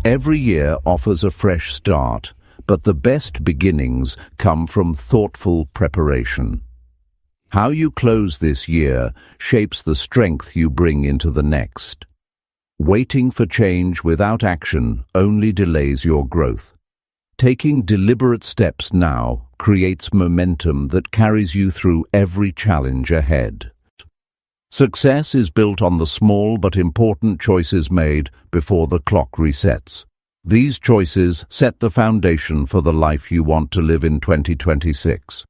Every year offers a fresh start, but the best beginnings come from thoughtful preparation. How you close this year shapes the strength you bring into the next. Waiting for change without action only delays your growth. Taking deliberate steps now creates momentum that carries you through every challenge ahead. Success is built on the small but important choices made before the clock resets. These choices set the foundation for the life you want to live in 2026.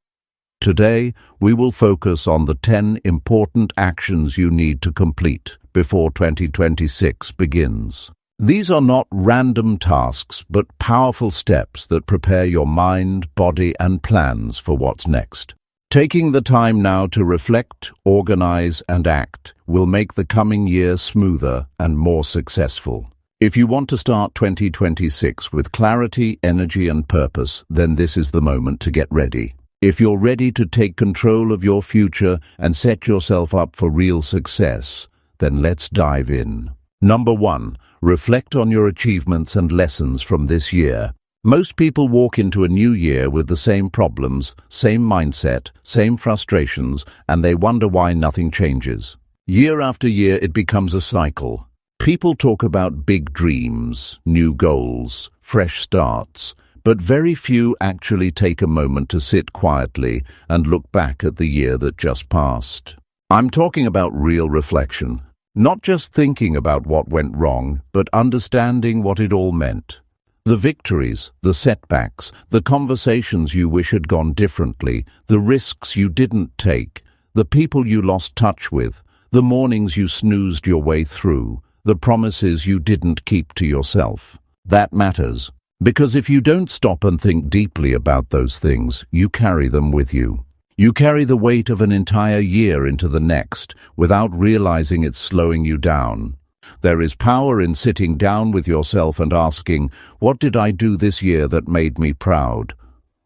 Today, we will focus on the 10 important actions you need to complete before 2026 begins. These are not random tasks, but powerful steps that prepare your mind, body, and plans for what's next. Taking the time now to reflect, organize, and act will make the coming year smoother and more successful. If you want to start 2026 with clarity, energy, and purpose, then this is the moment to get ready. If you're ready to take control of your future and set yourself up for real success, then let's dive in. Number 1. Reflect on your achievements and lessons from this year. Most people walk into a new year with the same problems, same mindset, same frustrations, and they wonder why nothing changes. Year after year, it becomes a cycle. People talk about big dreams, new goals, fresh starts, but very few actually take a moment to sit quietly and look back at the year that just passed. I'm talking about real reflection, not just thinking about what went wrong, but understanding what it all meant. The victories, the setbacks, the conversations you wish had gone differently, the risks you didn't take, the people you lost touch with, the mornings you snoozed your way through, the promises you didn't keep to yourself. That matters, because if you don't stop and think deeply about those things, you carry them with you. You carry the weight of an entire year into the next without realizing it's slowing you down. There is power in sitting down with yourself and asking, what did I do this year that made me proud?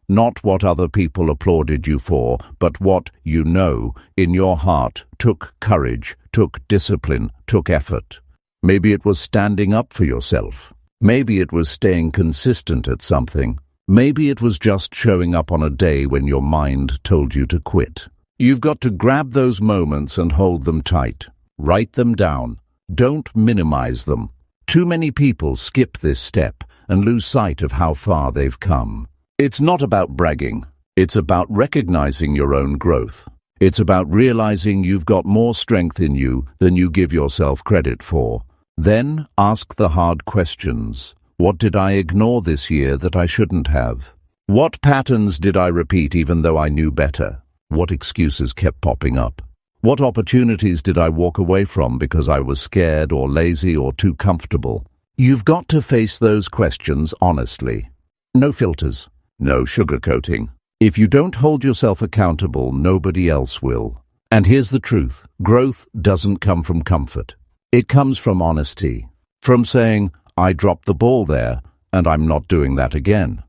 Not what other people applauded you for, but what, you know, in your heart, took courage, took discipline, took effort. Maybe it was standing up for yourself. Maybe it was staying consistent at something. Maybe it was just showing up on a day when your mind told you to quit. You've got to grab those moments and hold them tight. Write them down. Don't minimize them. Too many people skip this step and lose sight of how far they've come. It's not about bragging. It's about recognizing your own growth. It's about realizing you've got more strength in you than you give yourself credit for. Then ask the hard questions. What did I ignore this year that I shouldn't have? What patterns did I repeat even though I knew better? What excuses kept popping up? What opportunities did I walk away from because I was scared or lazy or too comfortable? You've got to face those questions honestly. No filters, no sugarcoating. If you don't hold yourself accountable, nobody else will. And here's the truth. Growth doesn't come from comfort. It comes from honesty. From saying, I dropped the ball there, and I'm not doing that again.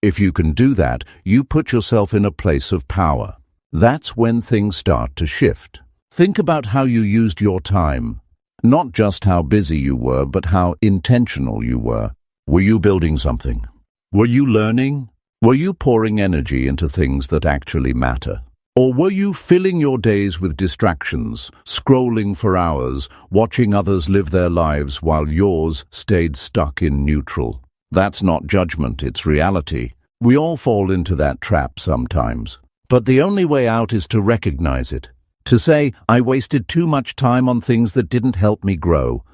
If you can do that, you put yourself in a place of power. That's when things start to shift. Think about how you used your time. Not just how busy you were, but how intentional you were. Were you building something? Were you learning? Were you pouring energy into things that actually matter? Or were you filling your days with distractions, scrolling for hours, watching others live their lives while yours stayed stuck in neutral? That's not judgment, it's reality. We all fall into that trap sometimes. But the only way out is to recognize it. To say, I wasted too much time on things that didn't help me grow.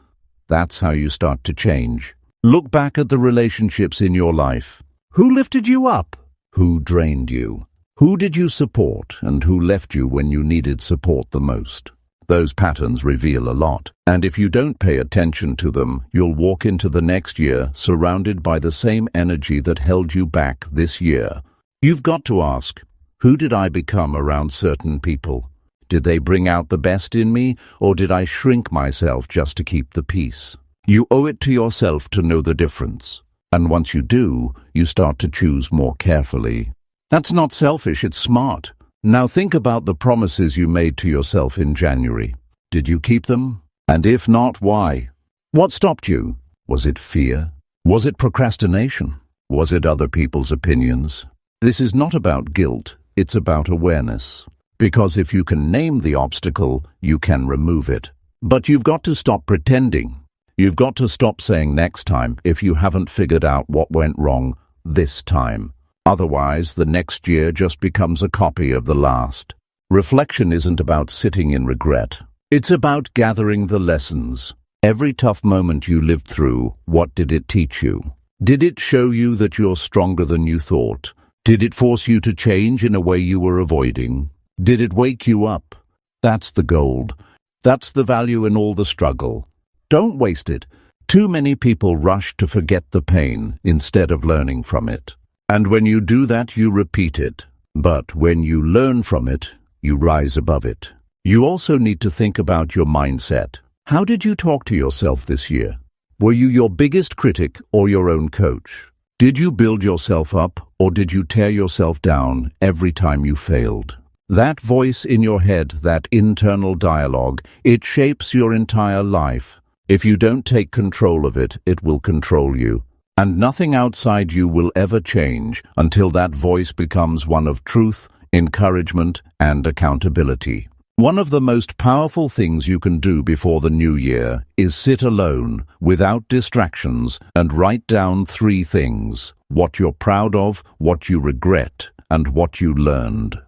That's how you start to change. Look back at the relationships in your life. Who lifted you up? Who drained you? Who did you support and who left you when you needed support the most? Those patterns reveal a lot. And if you don't pay attention to them, you'll walk into the next year surrounded by the same energy that held you back this year. You've got to ask, who did I become around certain people? Did they bring out the best in me, or did I shrink myself just to keep the peace? You owe it to yourself to know the difference. And once you do, you start to choose more carefully. That's not selfish, it's smart. Now think about the promises you made to yourself in January. Did you keep them? And if not, why? What stopped you? Was it fear? Was it procrastination? Was it other people's opinions? This is not about guilt, it's about awareness. Because if you can name the obstacle, you can remove it. But you've got to stop pretending. You've got to stop saying next time if you haven't figured out what went wrong this time. Otherwise, the next year just becomes a copy of the last. Reflection isn't about sitting in regret. It's about gathering the lessons. Every tough moment you lived through, what did it teach you? Did it show you that you're stronger than you thought? Did it force you to change in a way you were avoiding? Did it wake you up? That's the gold. That's the value in all the struggle. Don't waste it. Too many people rush to forget the pain instead of learning from it. And when you do that, you repeat it. But when you learn from it, you rise above it. You also need to think about your mindset. How did you talk to yourself this year? Were you your biggest critic or your own coach? Did you build yourself up or did you tear yourself down every time you failed? That voice in your head, that internal dialogue, it shapes your entire life. If you don't take control of it, it will control you. And nothing outside you will ever change until that voice becomes one of truth, encouragement, and accountability. One of the most powerful things you can do before the new year is sit alone, without distractions, and write down 3 things: what you're proud of, what you regret, and what you learned.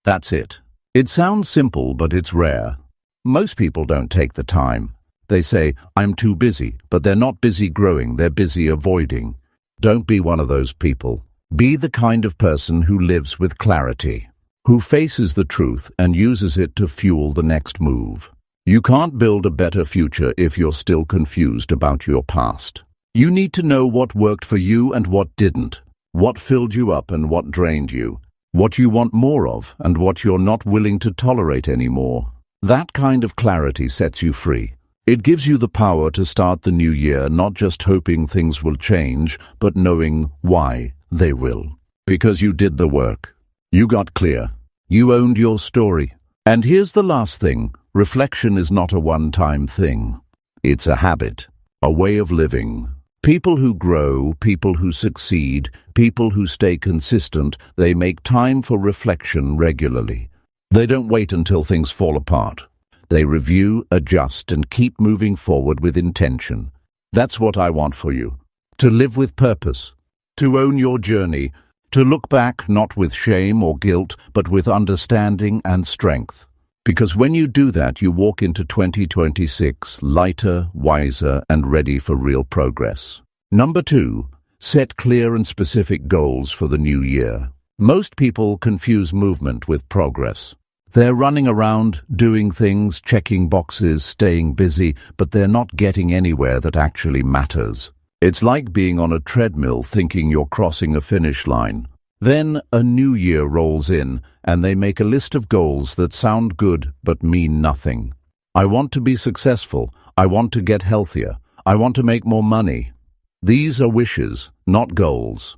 That's it. It sounds simple, but it's rare. Most people don't take the time. They say, I'm too busy, but they're not busy growing, they're busy avoiding. Don't be one of those people. Be the kind of person who lives with clarity, who faces the truth and uses it to fuel the next move. You can't build a better future if you're still confused about your past. You need to know what worked for you and what didn't, what filled you up and what drained you, what you want more of and what you're not willing to tolerate anymore. That kind of clarity sets you free. It gives you the power to start the new year not just hoping things will change, but knowing why they will. Because you did the work. You got clear. You owned your story. And here's the last thing. Reflection is not a one-time thing. It's a habit, a way of living. People who grow, people who succeed, people who stay consistent, they make time for reflection regularly. They don't wait until things fall apart. They review, adjust, and keep moving forward with intention. That's what I want for you. To live with purpose. To own your journey. To look back not with shame or guilt, but with understanding and strength. Because when you do that, you walk into 2026 lighter, wiser, and ready for real progress. Number 2, set clear and specific goals for the new year. Most people confuse movement with progress. They're running around, doing things, checking boxes, staying busy, but they're not getting anywhere that actually matters. It's like being on a treadmill thinking you're crossing a finish line. Then a new year rolls in, and they make a list of goals that sound good but mean nothing. I want to be successful. I want to get healthier. I want to make more money. These are wishes, not goals.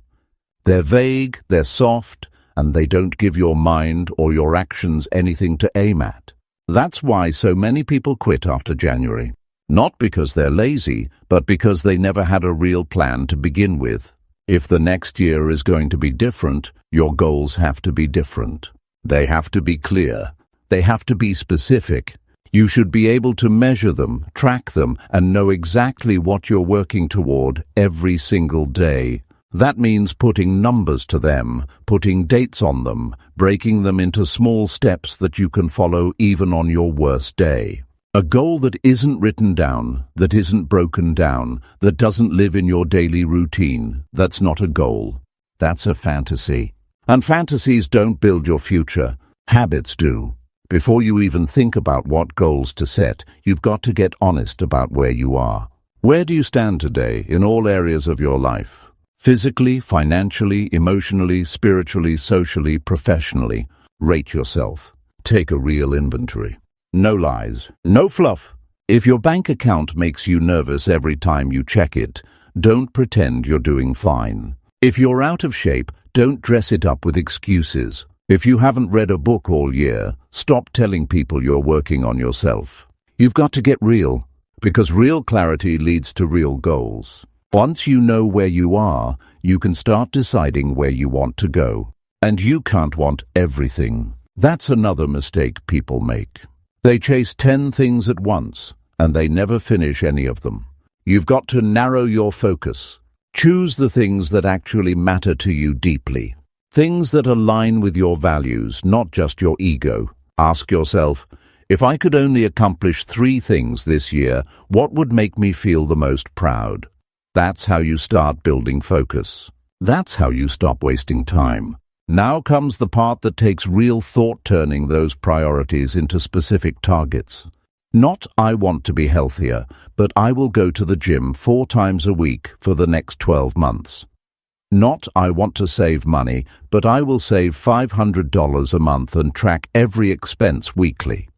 They're vague, they're soft, and they don't give your mind or your actions anything to aim at. That's why so many people quit after January. Not because they're lazy, but because they never had a real plan to begin with. If the next year is going to be different, your goals have to be different. They have to be clear. They have to be specific. You should be able to measure them, track them, and know exactly what you're working toward every single day. That means putting numbers to them, putting dates on them, breaking them into small steps that you can follow even on your worst day. A goal that isn't written down, that isn't broken down, that doesn't live in your daily routine, that's not a goal. That's a fantasy. And fantasies don't build your future. Habits do. Before you even think about what goals to set, you've got to get honest about where you are. Where do you stand today in all areas of your life? Physically, financially, emotionally, spiritually, socially, professionally. Rate yourself. Take a real inventory. No lies. No fluff. If your bank account makes you nervous every time you check it, don't pretend you're doing fine. If you're out of shape, don't dress it up with excuses. If you haven't read a book all year, stop telling people you're working on yourself. You've got to get real, because real clarity leads to real goals. Once you know where you are, you can start deciding where you want to go. And you can't want everything. That's another mistake people make. They chase 10 things at once, and they never finish any of them. You've got to narrow your focus. Choose the things that actually matter to you deeply. Things that align with your values, not just your ego. Ask yourself, if I could only accomplish 3 things this year, what would make me feel the most proud? That's how you start building focus. That's how you stop wasting time. Now comes the part that takes real thought, turning those priorities into specific targets. Not, I want to be healthier, but I will go to the gym 4 times a week for the next 12 months. Not, I want to save money, but I will save $500 a month and track every expense weekly.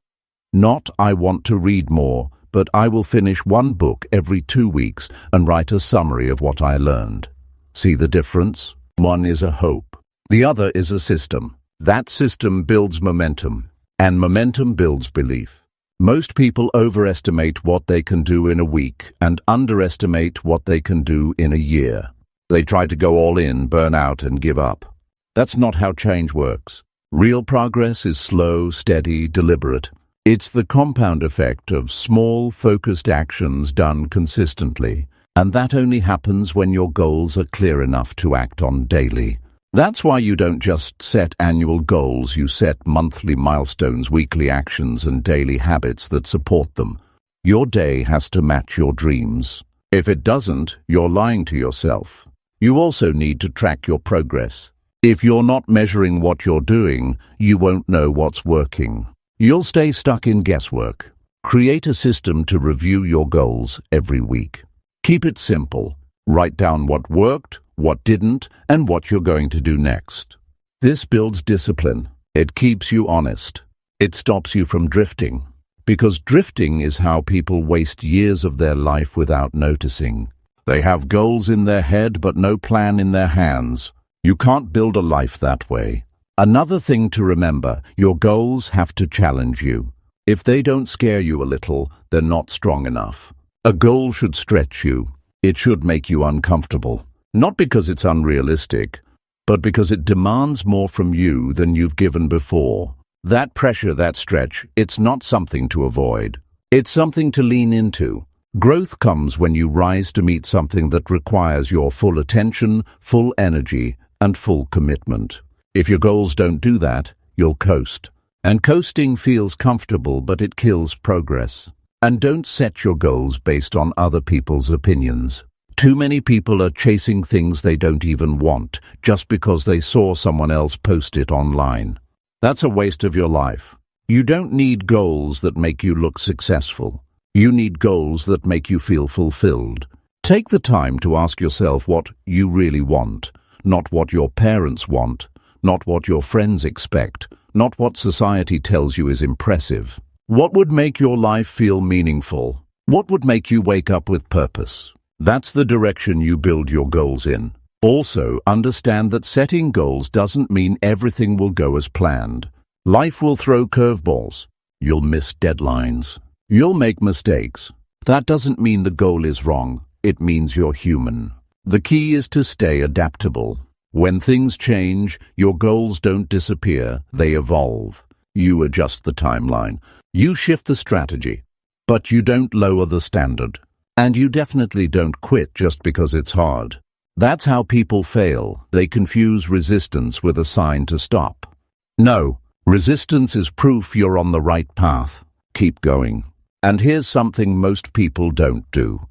Not, I want to read more, but I will finish 1 book every 2 weeks and write a summary of what I learned. See the difference? One is a hope. The other is a system. That system builds momentum, and momentum builds belief. Most people overestimate what they can do in a week and underestimate what they can do in a year. They try to go all in, burn out, and give up. That's not how change works. Real progress is slow, steady, deliberate. It's the compound effect of small, focused actions done consistently, and that only happens when your goals are clear enough to act on daily. That's why you don't just set annual goals, you set monthly milestones, weekly actions, and daily habits that support them. Your day has to match your dreams. If it doesn't, you're lying to yourself. You also need to track your progress. If you're not measuring what you're doing, you won't know what's working. You'll stay stuck in guesswork. Create a system to review your goals every week. Keep it simple. Write down what worked, what didn't, and what you're going to do next. This builds discipline. It keeps you honest. It stops you from drifting. Because drifting is how people waste years of their life without noticing. They have goals in their head but no plan in their hands. You can't build a life that way. Another thing to remember, your goals have to challenge you. If they don't scare you a little, they're not strong enough. A goal should stretch you. It should make you uncomfortable. Not because it's unrealistic, but because it demands more from you than you've given before. That pressure, that stretch, it's not something to avoid. It's something to lean into. Growth comes when you rise to meet something that requires your full attention, full energy, and full commitment. If your goals don't do that, you'll coast. And coasting feels comfortable, but it kills progress. And don't set your goals based on other people's opinions. Too many people are chasing things they don't even want, just because they saw someone else post it online. That's a waste of your life. You don't need goals that make you look successful. You need goals that make you feel fulfilled. Take the time to ask yourself what you really want, not what your parents want, not what your friends expect, not what society tells you is impressive. What would make your life feel meaningful? What would make you wake up with purpose? That's the direction you build your goals in. Also, understand that setting goals doesn't mean everything will go as planned. Life will throw curveballs. You'll miss deadlines. You'll make mistakes. That doesn't mean the goal is wrong. It means you're human. The key is to stay adaptable. When things change, your goals don't disappear, they evolve. You adjust the timeline. You shift the strategy. But you don't lower the standard. And you definitely don't quit just because it's hard. That's how people fail. They confuse resistance with a sign to stop. No, resistance is proof you're on the right path. Keep going. And here's something most people don't do.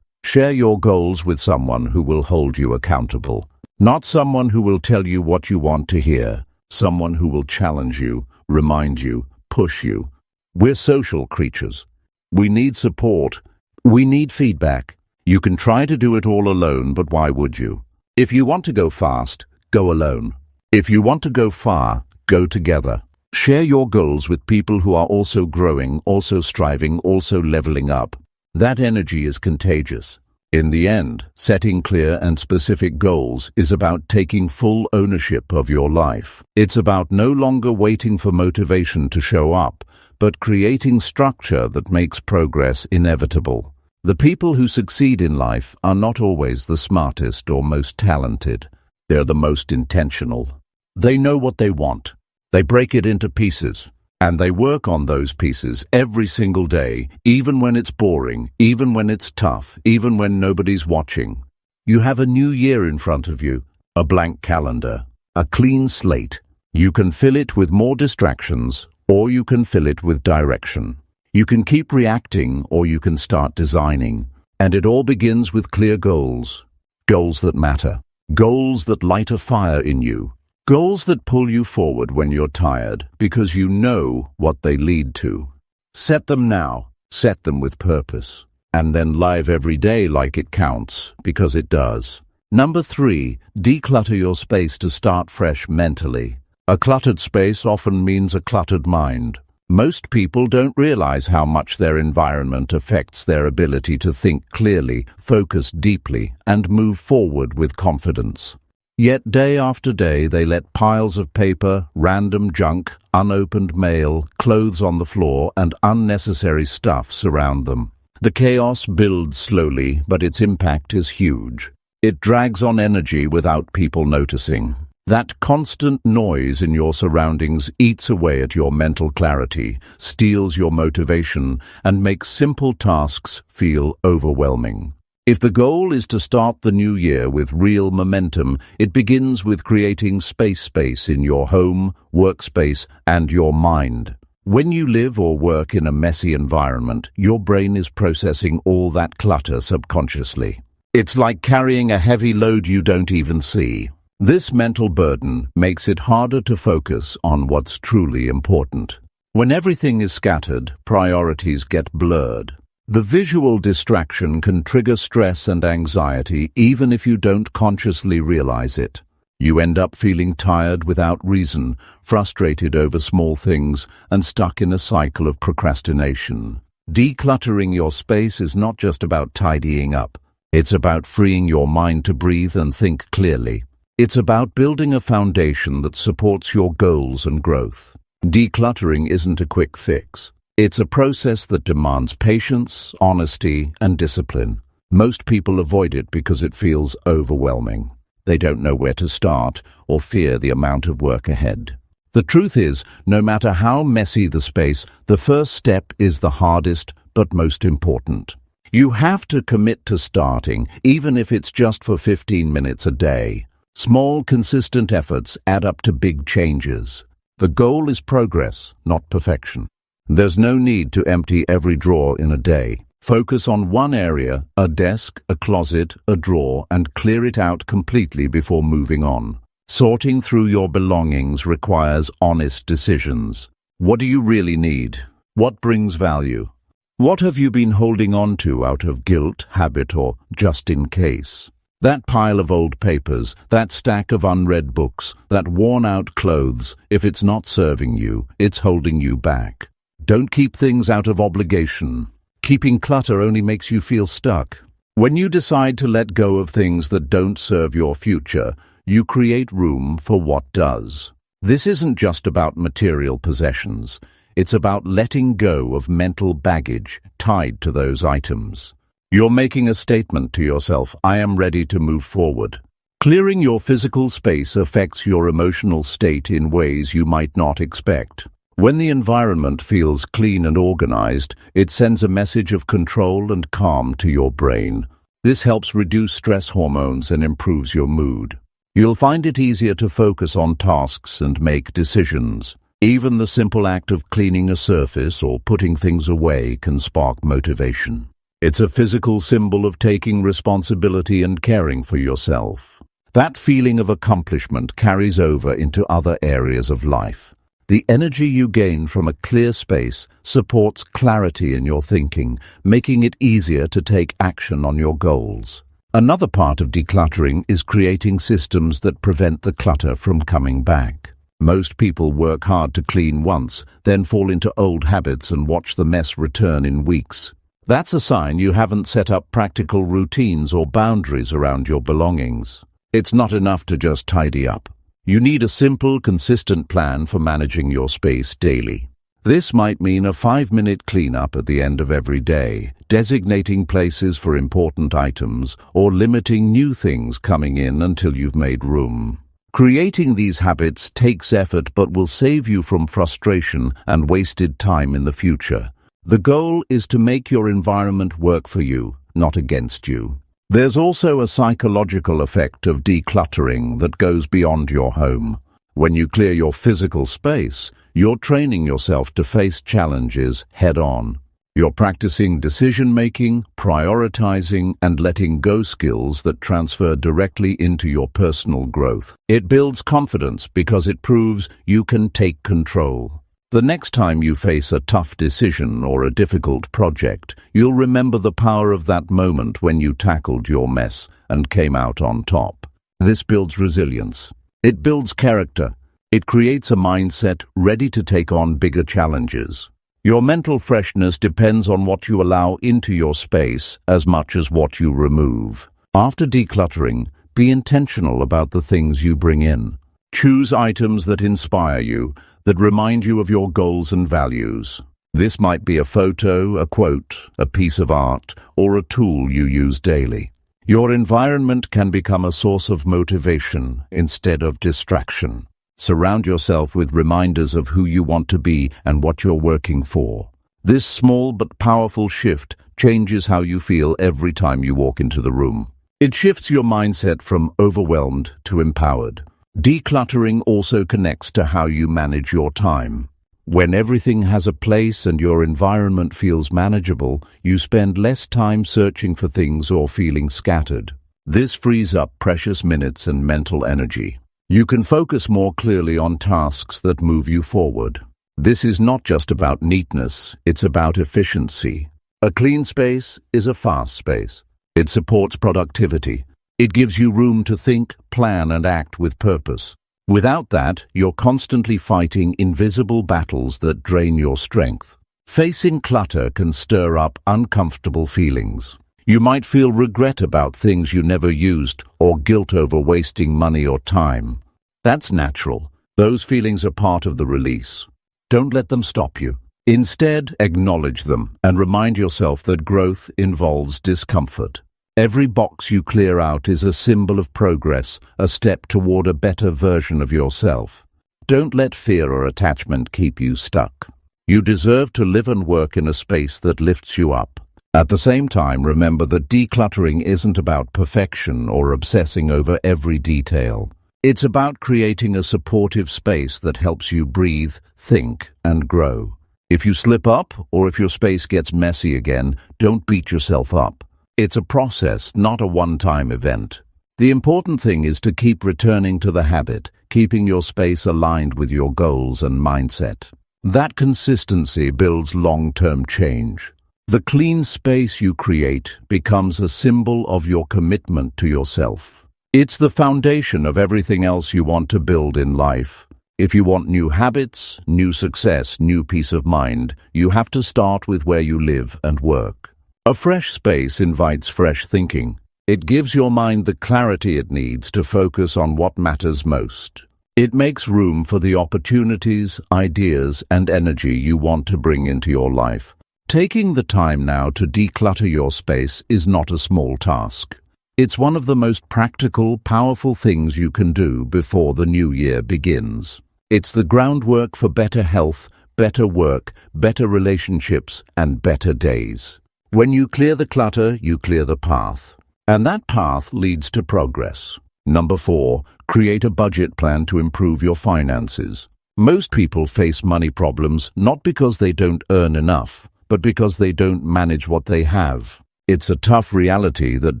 Share your goals with someone who will hold you accountable. Not someone who will tell you what you want to hear. Someone who will challenge you, remind you, push you. We're social creatures. We need support. We need feedback. You can try to do it all alone, but why would you? If you want to go fast, go alone. If you want to go far, go together. Share your goals with people who are also growing, also striving, also leveling up. That energy is contagious. In the end, setting clear and specific goals is about taking full ownership of your life. It's about no longer waiting for motivation to show up, but creating structure that makes progress inevitable. The people who succeed in life are not always the smartest or most talented. They're the most intentional. They know what they want. They break it into pieces. And they work on those pieces every single day, even when it's boring, even when it's tough, even when nobody's watching. You have a new year in front of you, a blank calendar, a clean slate. You can fill it with more distractions, or you can fill it with direction. You can keep reacting, or you can start designing. And it all begins with clear goals. Goals that matter. Goals that light a fire in you. Goals that pull you forward when you're tired, because you know what they lead to. Set them now. Set them with purpose. And then live every day like it counts, because it does. Number 3, declutter your space to start fresh mentally. A cluttered space often means a cluttered mind. Most people don't realize how much their environment affects their ability to think clearly, focus deeply, and move forward with confidence. Yet day after day they let piles of paper, random junk, unopened mail, clothes on the floor, and unnecessary stuff surround them. The chaos builds slowly, but its impact is huge. It drags on energy without people noticing. That constant noise in your surroundings eats away at your mental clarity, steals your motivation, and makes simple tasks feel overwhelming. If the goal is to start the new year with real momentum, it begins with creating space in your home, workspace, and your mind. When you live or work in a messy environment, your brain is processing all that clutter subconsciously. It's like carrying a heavy load you don't even see. This mental burden makes it harder to focus on what's truly important. When everything is scattered, priorities get blurred. The visual distraction can trigger stress and anxiety even if you don't consciously realize it. You end up feeling tired without reason, frustrated over small things, and stuck in a cycle of procrastination. Decluttering your space is not just about tidying up. It's about freeing your mind to breathe and think clearly. It's about building a foundation that supports your goals and growth. Decluttering isn't a quick fix. It's a process that demands patience, honesty, and discipline. Most people avoid it because it feels overwhelming. They don't know where to start or fear the amount of work ahead. The truth is, no matter how messy the space, the first step is the hardest but most important. You have to commit to starting, even if it's just for 15 minutes a day. Small, consistent efforts add up to big changes. The goal is progress, not perfection. There's no need to empty every drawer in a day. Focus on one area, a desk, a closet, a drawer, and clear it out completely before moving on. Sorting through your belongings requires honest decisions. What do you really need? What brings value? What have you been holding on to out of guilt, habit, or just in case? That pile of old papers, that stack of unread books, that worn-out clothes, if it's not serving you, it's holding you back. Don't keep things out of obligation. Keeping clutter only makes you feel stuck. When you decide to let go of things that don't serve your future, you create room for what does. This isn't just about material possessions. It's about letting go of mental baggage tied to those items. You're making a statement to yourself, I am ready to move forward. Clearing your physical space affects your emotional state in ways you might not expect. When the environment feels clean and organized, it sends a message of control and calm to your brain. This helps reduce stress hormones and improves your mood. You'll find it easier to focus on tasks and make decisions. Even the simple act of cleaning a surface or putting things away can spark motivation. It's a physical symbol of taking responsibility and caring for yourself. That feeling of accomplishment carries over into other areas of life. The energy you gain from a clear space supports clarity in your thinking, making it easier to take action on your goals. Another part of decluttering is creating systems that prevent the clutter from coming back. Most people work hard to clean once, then fall into old habits and watch the mess return in weeks. That's a sign you haven't set up practical routines or boundaries around your belongings. It's not enough to just tidy up. You need a simple, consistent plan for managing your space daily. This might mean a 5-minute cleanup at the end of every day, designating places for important items, or limiting new things coming in until you've made room. Creating these habits takes effort but will save you from frustration and wasted time in the future. The goal is to make your environment work for you, not against you. There's also a psychological effect of decluttering that goes beyond your home. When you clear your physical space, you're training yourself to face challenges head-on. You're practicing decision-making, prioritizing, and letting go skills that transfer directly into your personal growth. It builds confidence because it proves you can take control. The next time you face a tough decision or a difficult project, you'll remember the power of that moment when you tackled your mess and came out on top. This builds resilience. It builds character. It creates a mindset ready to take on bigger challenges. Your mental freshness depends on what you allow into your space as much as what you remove. After decluttering, be intentional about the things you bring in. Choose items that inspire you, that remind you of your goals and values. This might be a photo, a quote, a piece of art, or a tool you use daily. Your environment can become a source of motivation instead of distraction. Surround yourself with reminders of who you want to be and what you're working for. This small but powerful shift changes how you feel every time you walk into the room. It shifts your mindset from overwhelmed to empowered. Decluttering also connects to how you manage your time. When everything has a place and your environment feels manageable, you spend less time searching for things or feeling scattered. This frees up precious minutes and mental energy. You can focus more clearly on tasks that move you forward. This is not just about neatness, it's about efficiency. A clean space is a fast space. It supports productivity. It gives you room to think, plan, and act with purpose. Without that, you're constantly fighting invisible battles that drain your strength. Facing clutter can stir up uncomfortable feelings. You might feel regret about things you never used or guilt over wasting money or time. That's natural. Those feelings are part of the release. Don't let them stop you. Instead, acknowledge them and remind yourself that growth involves discomfort. Every box you clear out is a symbol of progress, a step toward a better version of yourself. Don't let fear or attachment keep you stuck. You deserve to live and work in a space that lifts you up. At the same time, remember that decluttering isn't about perfection or obsessing over every detail. It's about creating a supportive space that helps you breathe, think, and grow. If you slip up, or if your space gets messy again, don't beat yourself up. It's a process, not a one-time event. The important thing is to keep returning to the habit, keeping your space aligned with your goals and mindset. That consistency builds long-term change. The clean space you create becomes a symbol of your commitment to yourself. It's the foundation of everything else you want to build in life. If you want new habits, new success, new peace of mind, you have to start with where you live and work. A fresh space invites fresh thinking. It gives your mind the clarity it needs to focus on what matters most. It makes room for the opportunities, ideas, and energy you want to bring into your life. Taking the time now to declutter your space is not a small task. It's one of the most practical, powerful things you can do before the new year begins. It's the groundwork for better health, better work, better relationships, and better days. When you clear the clutter, you clear the path. And that path leads to progress. Number 4, create a budget plan to improve your finances. Most people face money problems not because they don't earn enough, but because they don't manage what they have. It's a tough reality that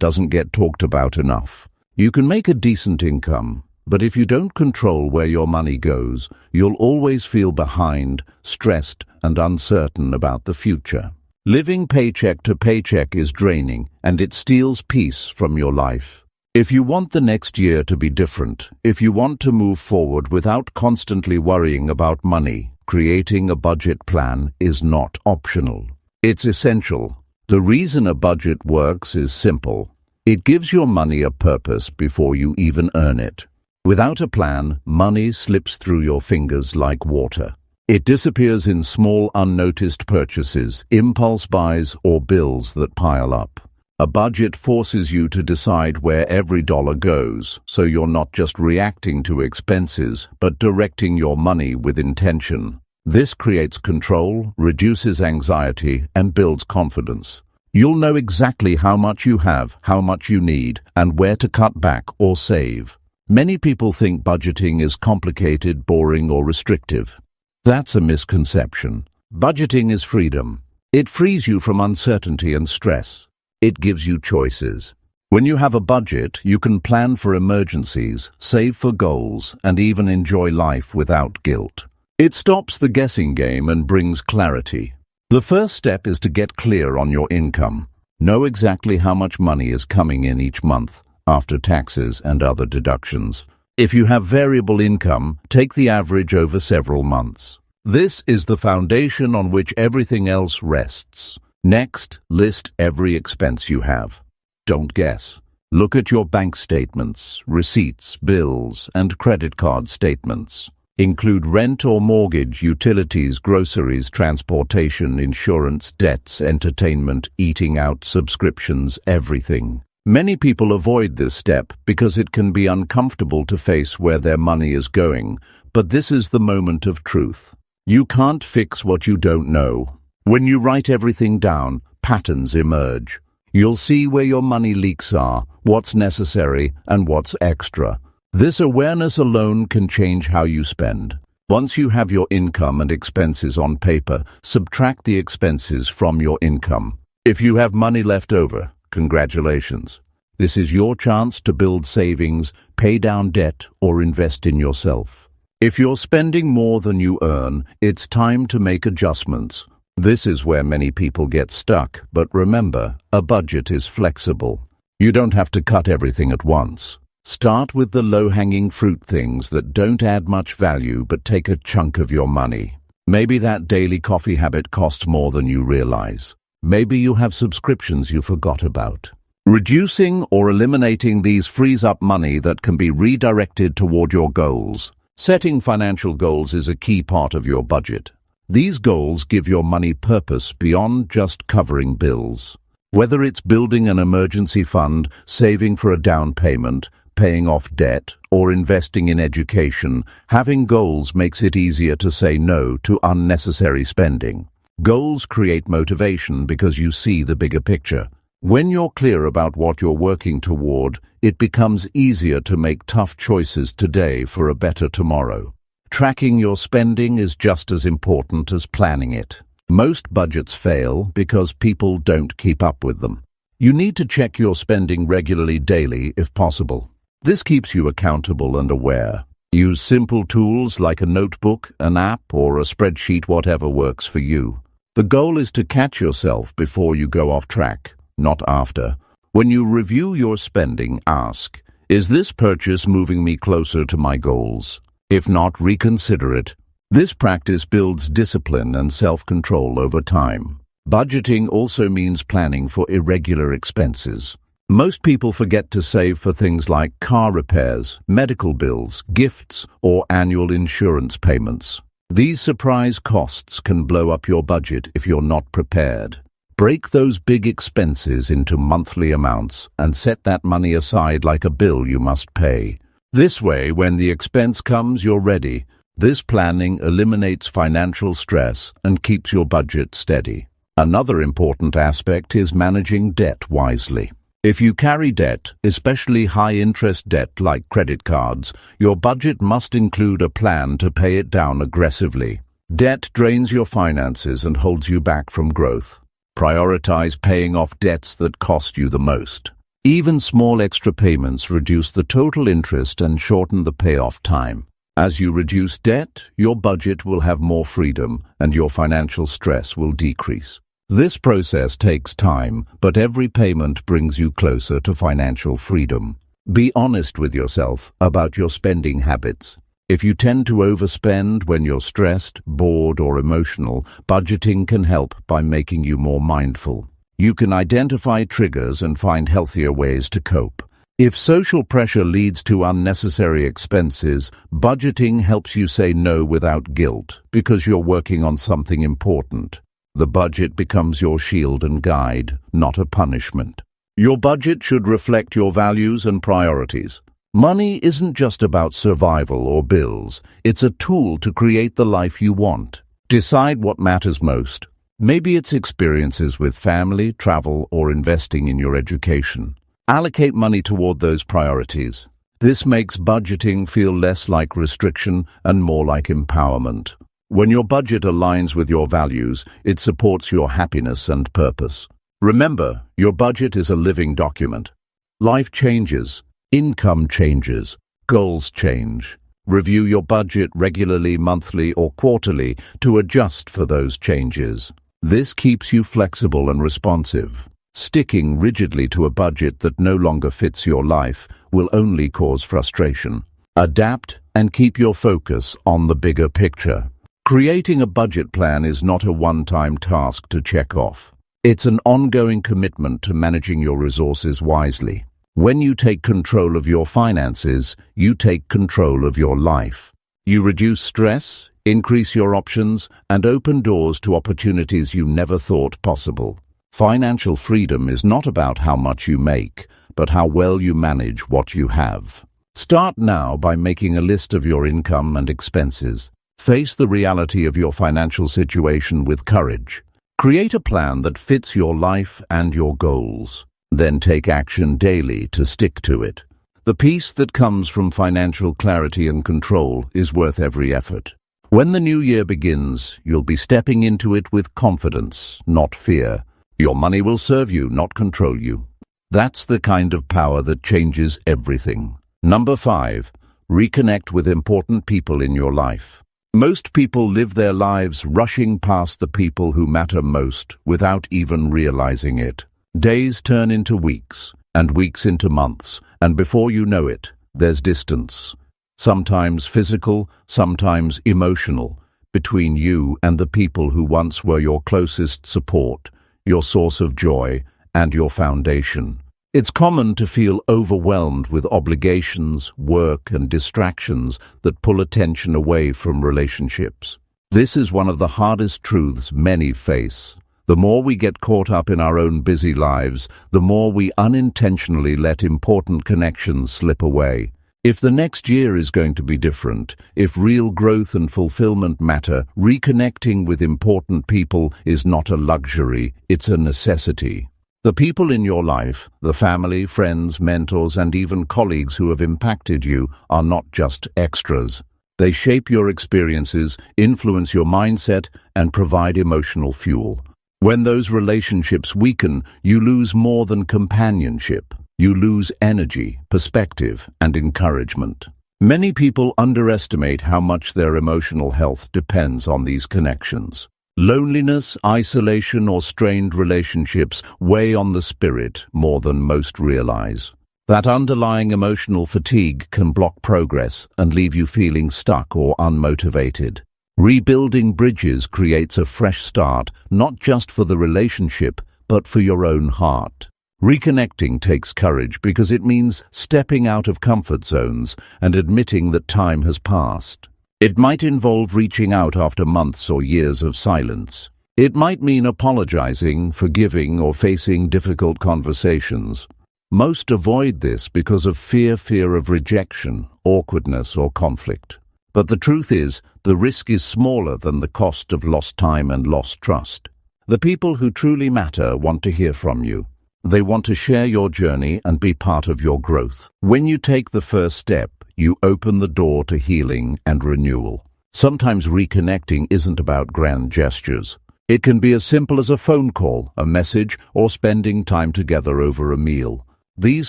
doesn't get talked about enough. You can make a decent income, but if you don't control where your money goes, you'll always feel behind, stressed, and uncertain about the future. Living paycheck to paycheck is draining, and it steals peace from your life. If you want the next year to be different, if you want to move forward without constantly worrying about money, creating a budget plan is not optional. It's essential. The reason a budget works is simple. It gives your money a purpose before you even earn it. Without a plan, money slips through your fingers like water. It disappears in small unnoticed purchases, impulse buys, or bills that pile up. A budget forces you to decide where every dollar goes, so you're not just reacting to expenses, but directing your money with intention. This creates control, reduces anxiety, and builds confidence. You'll know exactly how much you have, how much you need, and where to cut back or save. Many people think budgeting is complicated, boring, or restrictive. That's a misconception. Budgeting is freedom. It frees you from uncertainty and stress. It gives you choices. When you have a budget, you can plan for emergencies, save for goals, and even enjoy life without guilt. It stops the guessing game and brings clarity. The first step is to get clear on your income. Know exactly how much money is coming in each month, after taxes and other deductions. If you have variable income, take the average over several months. This is the foundation on which everything else rests. Next, list every expense you have. Don't guess. Look at your bank statements, receipts, bills, and credit card statements. Include rent or mortgage, utilities, groceries, transportation, insurance, debts, entertainment, eating out, subscriptions, everything. Many people avoid this step because it can be uncomfortable to face where their money is going, but this is the moment of truth. You can't fix what you don't know. When you write everything down, patterns emerge. You'll see where your money leaks are, what's necessary, and what's extra. This awareness alone can change how you spend. Once you have your income and expenses on paper, subtract the expenses from your income. If you have money left over, congratulations. This is your chance to build savings, pay down debt, or invest in yourself. If you're spending more than you earn, it's time to make adjustments. This is where many people get stuck, but remember, a budget is flexible. You don't have to cut everything at once. Start with the low-hanging fruit, things that don't add much value but take a chunk of your money. Maybe that daily coffee habit costs more than you realize. Maybe you have subscriptions you forgot about. Reducing or eliminating these frees up money that can be redirected toward your goals. Setting financial goals is a key part of your budget. These goals give your money purpose beyond just covering bills. Whether it's building an emergency fund, saving for a down payment, paying off debt, or investing in education, having goals makes it easier to say no to unnecessary spending. Goals create motivation because you see the bigger picture. When you're clear about what you're working toward, it becomes easier to make tough choices today for a better tomorrow. Tracking your spending is just as important as planning it. Most budgets fail because people don't keep up with them. You need to check your spending regularly, daily, if possible. This keeps you accountable and aware. Use simple tools like a notebook, an app, or a spreadsheet, whatever works for you. The goal is to catch yourself before you go off track, not after. When you review your spending, ask, is this purchase moving me closer to my goals? If not, reconsider it. This practice builds discipline and self-control over time. Budgeting also means planning for irregular expenses. Most people forget to save for things like car repairs, medical bills, gifts, or annual insurance payments. These surprise costs can blow up your budget if you're not prepared. Break those big expenses into monthly amounts and set that money aside like a bill you must pay. This way, when the expense comes, you're ready. This planning eliminates financial stress and keeps your budget steady. Another important aspect is managing debt wisely. If you carry debt, especially high-interest debt like credit cards, your budget must include a plan to pay it down aggressively. Debt drains your finances and holds you back from growth. Prioritize paying off debts that cost you the most. Even small extra payments reduce the total interest and shorten the payoff time. As you reduce debt, your budget will have more freedom and your financial stress will decrease. This process takes time, but every payment brings you closer to financial freedom. Be honest with yourself about your spending habits. If you tend to overspend when you're stressed, bored, or emotional, budgeting can help by making you more mindful. You can identify triggers and find healthier ways to cope. If social pressure leads to unnecessary expenses, budgeting helps you say no without guilt because you're working on something important. The budget becomes your shield and guide, not a punishment. Your budget should reflect your values and priorities. Money isn't just about survival or bills. It's a tool to create the life you want. Decide what matters most. Maybe it's experiences with family, travel, or investing in your education. Allocate money toward those priorities. This makes budgeting feel less like restriction and more like empowerment. When your budget aligns with your values, it supports your happiness and purpose. Remember, your budget is a living document. Life changes, income changes, goals change. Review your budget regularly, monthly, or quarterly to adjust for those changes. This keeps you flexible and responsive. Sticking rigidly to a budget that no longer fits your life will only cause frustration. Adapt and keep your focus on the bigger picture. Creating a budget plan is not a one-time task to check off. It's an ongoing commitment to managing your resources wisely. When you take control of your finances, you take control of your life. You reduce stress, increase your options, and open doors to opportunities you never thought possible. Financial freedom is not about how much you make, but how well you manage what you have. Start now by making a list of your income and expenses. Face the reality of your financial situation with courage. Create a plan that fits your life and your goals. Then take action daily to stick to it. The peace that comes from financial clarity and control is worth every effort. When the new year begins, you'll be stepping into it with confidence, not fear. Your money will serve you, not control you. That's the kind of power that changes everything. Number 5, reconnect with important people in your life. Most people live their lives rushing past the people who matter most without even realizing it. Days turn into weeks, and weeks into months, and before you know it, there's distance. Sometimes physical, sometimes emotional, between you and the people who once were your closest support, your source of joy, and your foundation. It's common to feel overwhelmed with obligations, work, and distractions that pull attention away from relationships. This is one of the hardest truths many face. The more we get caught up in our own busy lives, the more we unintentionally let important connections slip away. If the next year is going to be different, if real growth and fulfillment matter, reconnecting with important people is not a luxury, it's a necessity. The people in your life, the family, friends, mentors, and even colleagues who have impacted you are not just extras. They shape your experiences, influence your mindset, and provide emotional fuel. When those relationships weaken, you lose more than companionship. You lose energy, perspective, and encouragement. Many people underestimate how much their emotional health depends on these connections. Loneliness, isolation, or strained relationships weigh on the spirit more than most realize. That underlying emotional fatigue can block progress and leave you feeling stuck or unmotivated. Rebuilding bridges creates a fresh start, not just for the relationship, but for your own heart. Reconnecting takes courage because it means stepping out of comfort zones and admitting that time has passed. It might involve reaching out after months or years of silence. It might mean apologizing, forgiving, or facing difficult conversations. Most avoid this because of fear of rejection, awkwardness, or conflict. But the truth is, the risk is smaller than the cost of lost time and lost trust. The people who truly matter want to hear from you. They want to share your journey and be part of your growth. When you take the first step, you open the door to healing and renewal. Sometimes reconnecting isn't about grand gestures. It can be as simple as a phone call, a message, or spending time together over a meal. These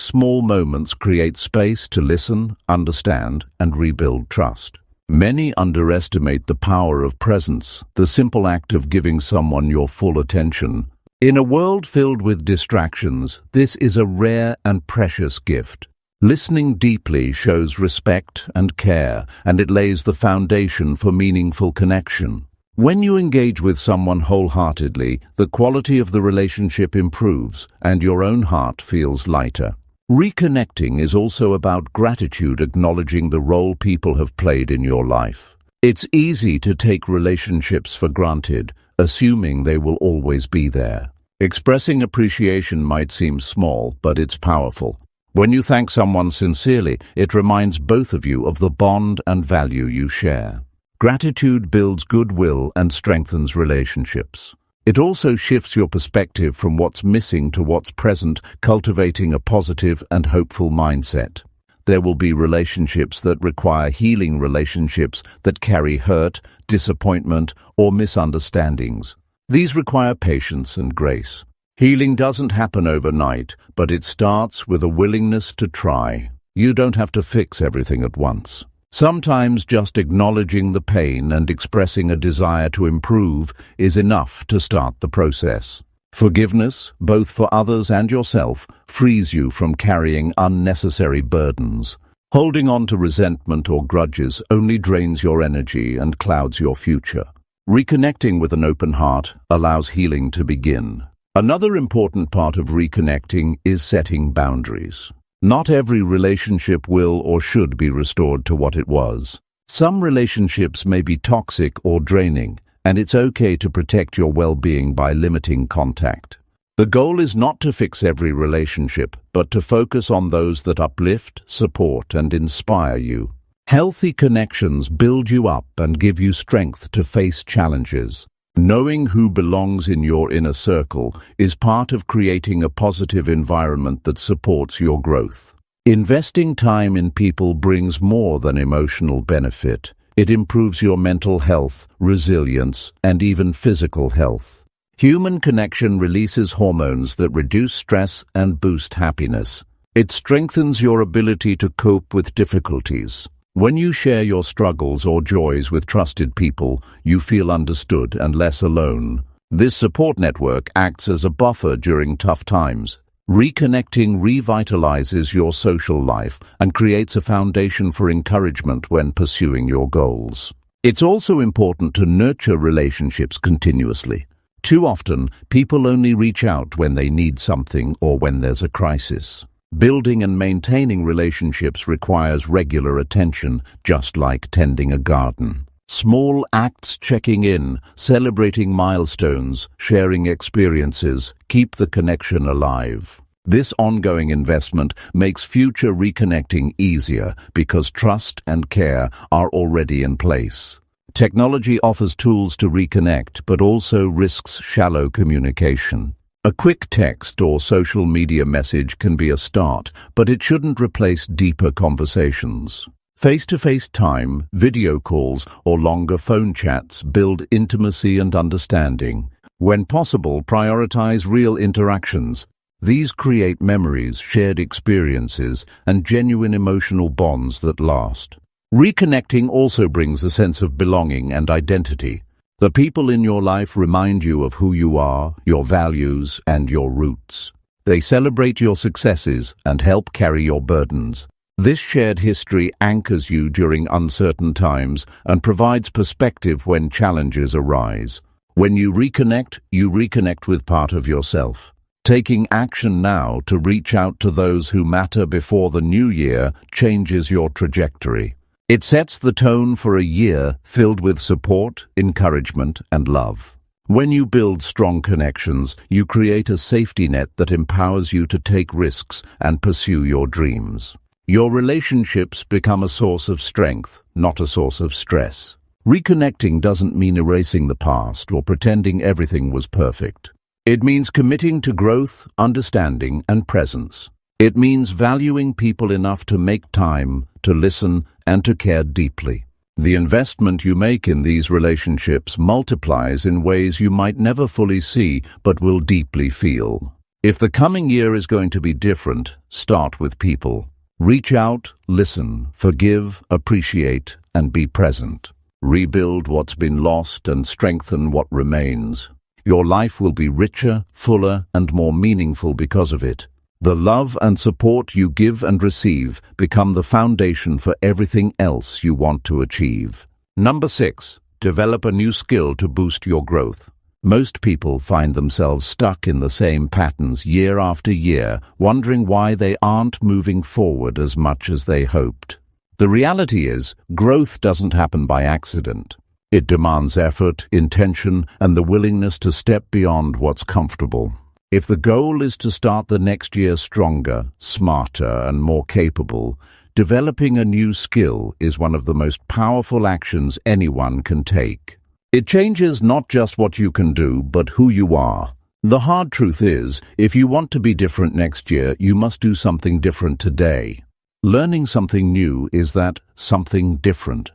small moments create space to listen, understand, and rebuild trust. Many underestimate the power of presence, the simple act of giving someone your full attention. In a world filled with distractions, this is a rare and precious gift. Listening deeply shows respect and care, and it lays the foundation for meaningful connection. When you engage with someone wholeheartedly, the quality of the relationship improves, and your own heart feels lighter. Reconnecting is also about gratitude, acknowledging the role people have played in your life. It's easy to take relationships for granted, assuming they will always be there. Expressing appreciation might seem small, but it's powerful. When you thank someone sincerely, it reminds both of you of the bond and value you share. Gratitude builds goodwill and strengthens relationships. It also shifts your perspective from what's missing to what's present, cultivating a positive and hopeful mindset. There will be relationships that require healing, relationships that carry hurt, disappointment, or misunderstandings. These require patience and grace. Healing doesn't happen overnight, but it starts with a willingness to try. You don't have to fix everything at once. Sometimes just acknowledging the pain and expressing a desire to improve is enough to start the process. Forgiveness, both for others and yourself, frees you from carrying unnecessary burdens. Holding on to resentment or grudges only drains your energy and clouds your future. Reconnecting with an open heart allows healing to begin. Another important part of reconnecting is setting boundaries. Not every relationship will or should be restored to what it was. Some relationships may be toxic or draining, and it's okay to protect your well-being by limiting contact. The goal is not to fix every relationship, but to focus on those that uplift, support, and inspire you. Healthy connections build you up and give you strength to face challenges. Knowing who belongs in your inner circle is part of creating a positive environment that supports your growth. Investing time in people brings more than emotional benefit. It improves your mental health, resilience, and even physical health. Human connection releases hormones that reduce stress and boost happiness. It strengthens your ability to cope with difficulties. When you share your struggles or joys with trusted people, you feel understood and less alone. This support network acts as a buffer during tough times. Reconnecting revitalizes your social life and creates a foundation for encouragement when pursuing your goals. It's also important to nurture relationships continuously. Too often, people only reach out when they need something or when there's a crisis. Building and maintaining relationships requires regular attention, just like tending a garden. Small acts, checking in, celebrating milestones, sharing experiences, keep the connection alive. This ongoing investment makes future reconnecting easier because trust and care are already in place. Technology offers tools to reconnect, but also risks shallow communication. A quick text or social media message can be a start, but it shouldn't replace deeper conversations. Face-to-face time, video calls, or longer phone chats build intimacy and understanding. When possible, prioritize real interactions. These create memories, shared experiences, and genuine emotional bonds that last. Reconnecting also brings a sense of belonging and identity. The people in your life remind you of who you are, your values, and your roots. They celebrate your successes and help carry your burdens. This shared history anchors you during uncertain times and provides perspective when challenges arise. When you reconnect with part of yourself. Taking action now to reach out to those who matter before the new year changes your trajectory. It sets the tone for a year filled with support, encouragement, and love. When you build strong connections, you create a safety net that empowers you to take risks and pursue your dreams. Your relationships become a source of strength, not a source of stress. Reconnecting doesn't mean erasing the past or pretending everything was perfect. It means committing to growth, understanding, and presence. It means valuing people enough to make time, to listen, and to care deeply. The investment you make in these relationships multiplies in ways you might never fully see but will deeply feel. If the coming year is going to be different, start with people. Reach out, listen, forgive, appreciate, and be present. Rebuild what's been lost and strengthen what remains. Your life will be richer, fuller, and more meaningful because of it. The love and support you give and receive become the foundation for everything else you want to achieve. Number 6. Develop a new skill to boost your growth. Most people find themselves stuck in the same patterns year after year, wondering why they aren't moving forward as much as they hoped. The reality is, growth doesn't happen by accident. It demands effort, intention, and the willingness to step beyond what's comfortable. If the goal is to start the next year stronger, smarter, and more capable, developing a new skill is one of the most powerful actions anyone can take. It changes not just what you can do, but who you are. The hard truth is, if you want to be different next year, you must do something different today. Learning something new is that something different.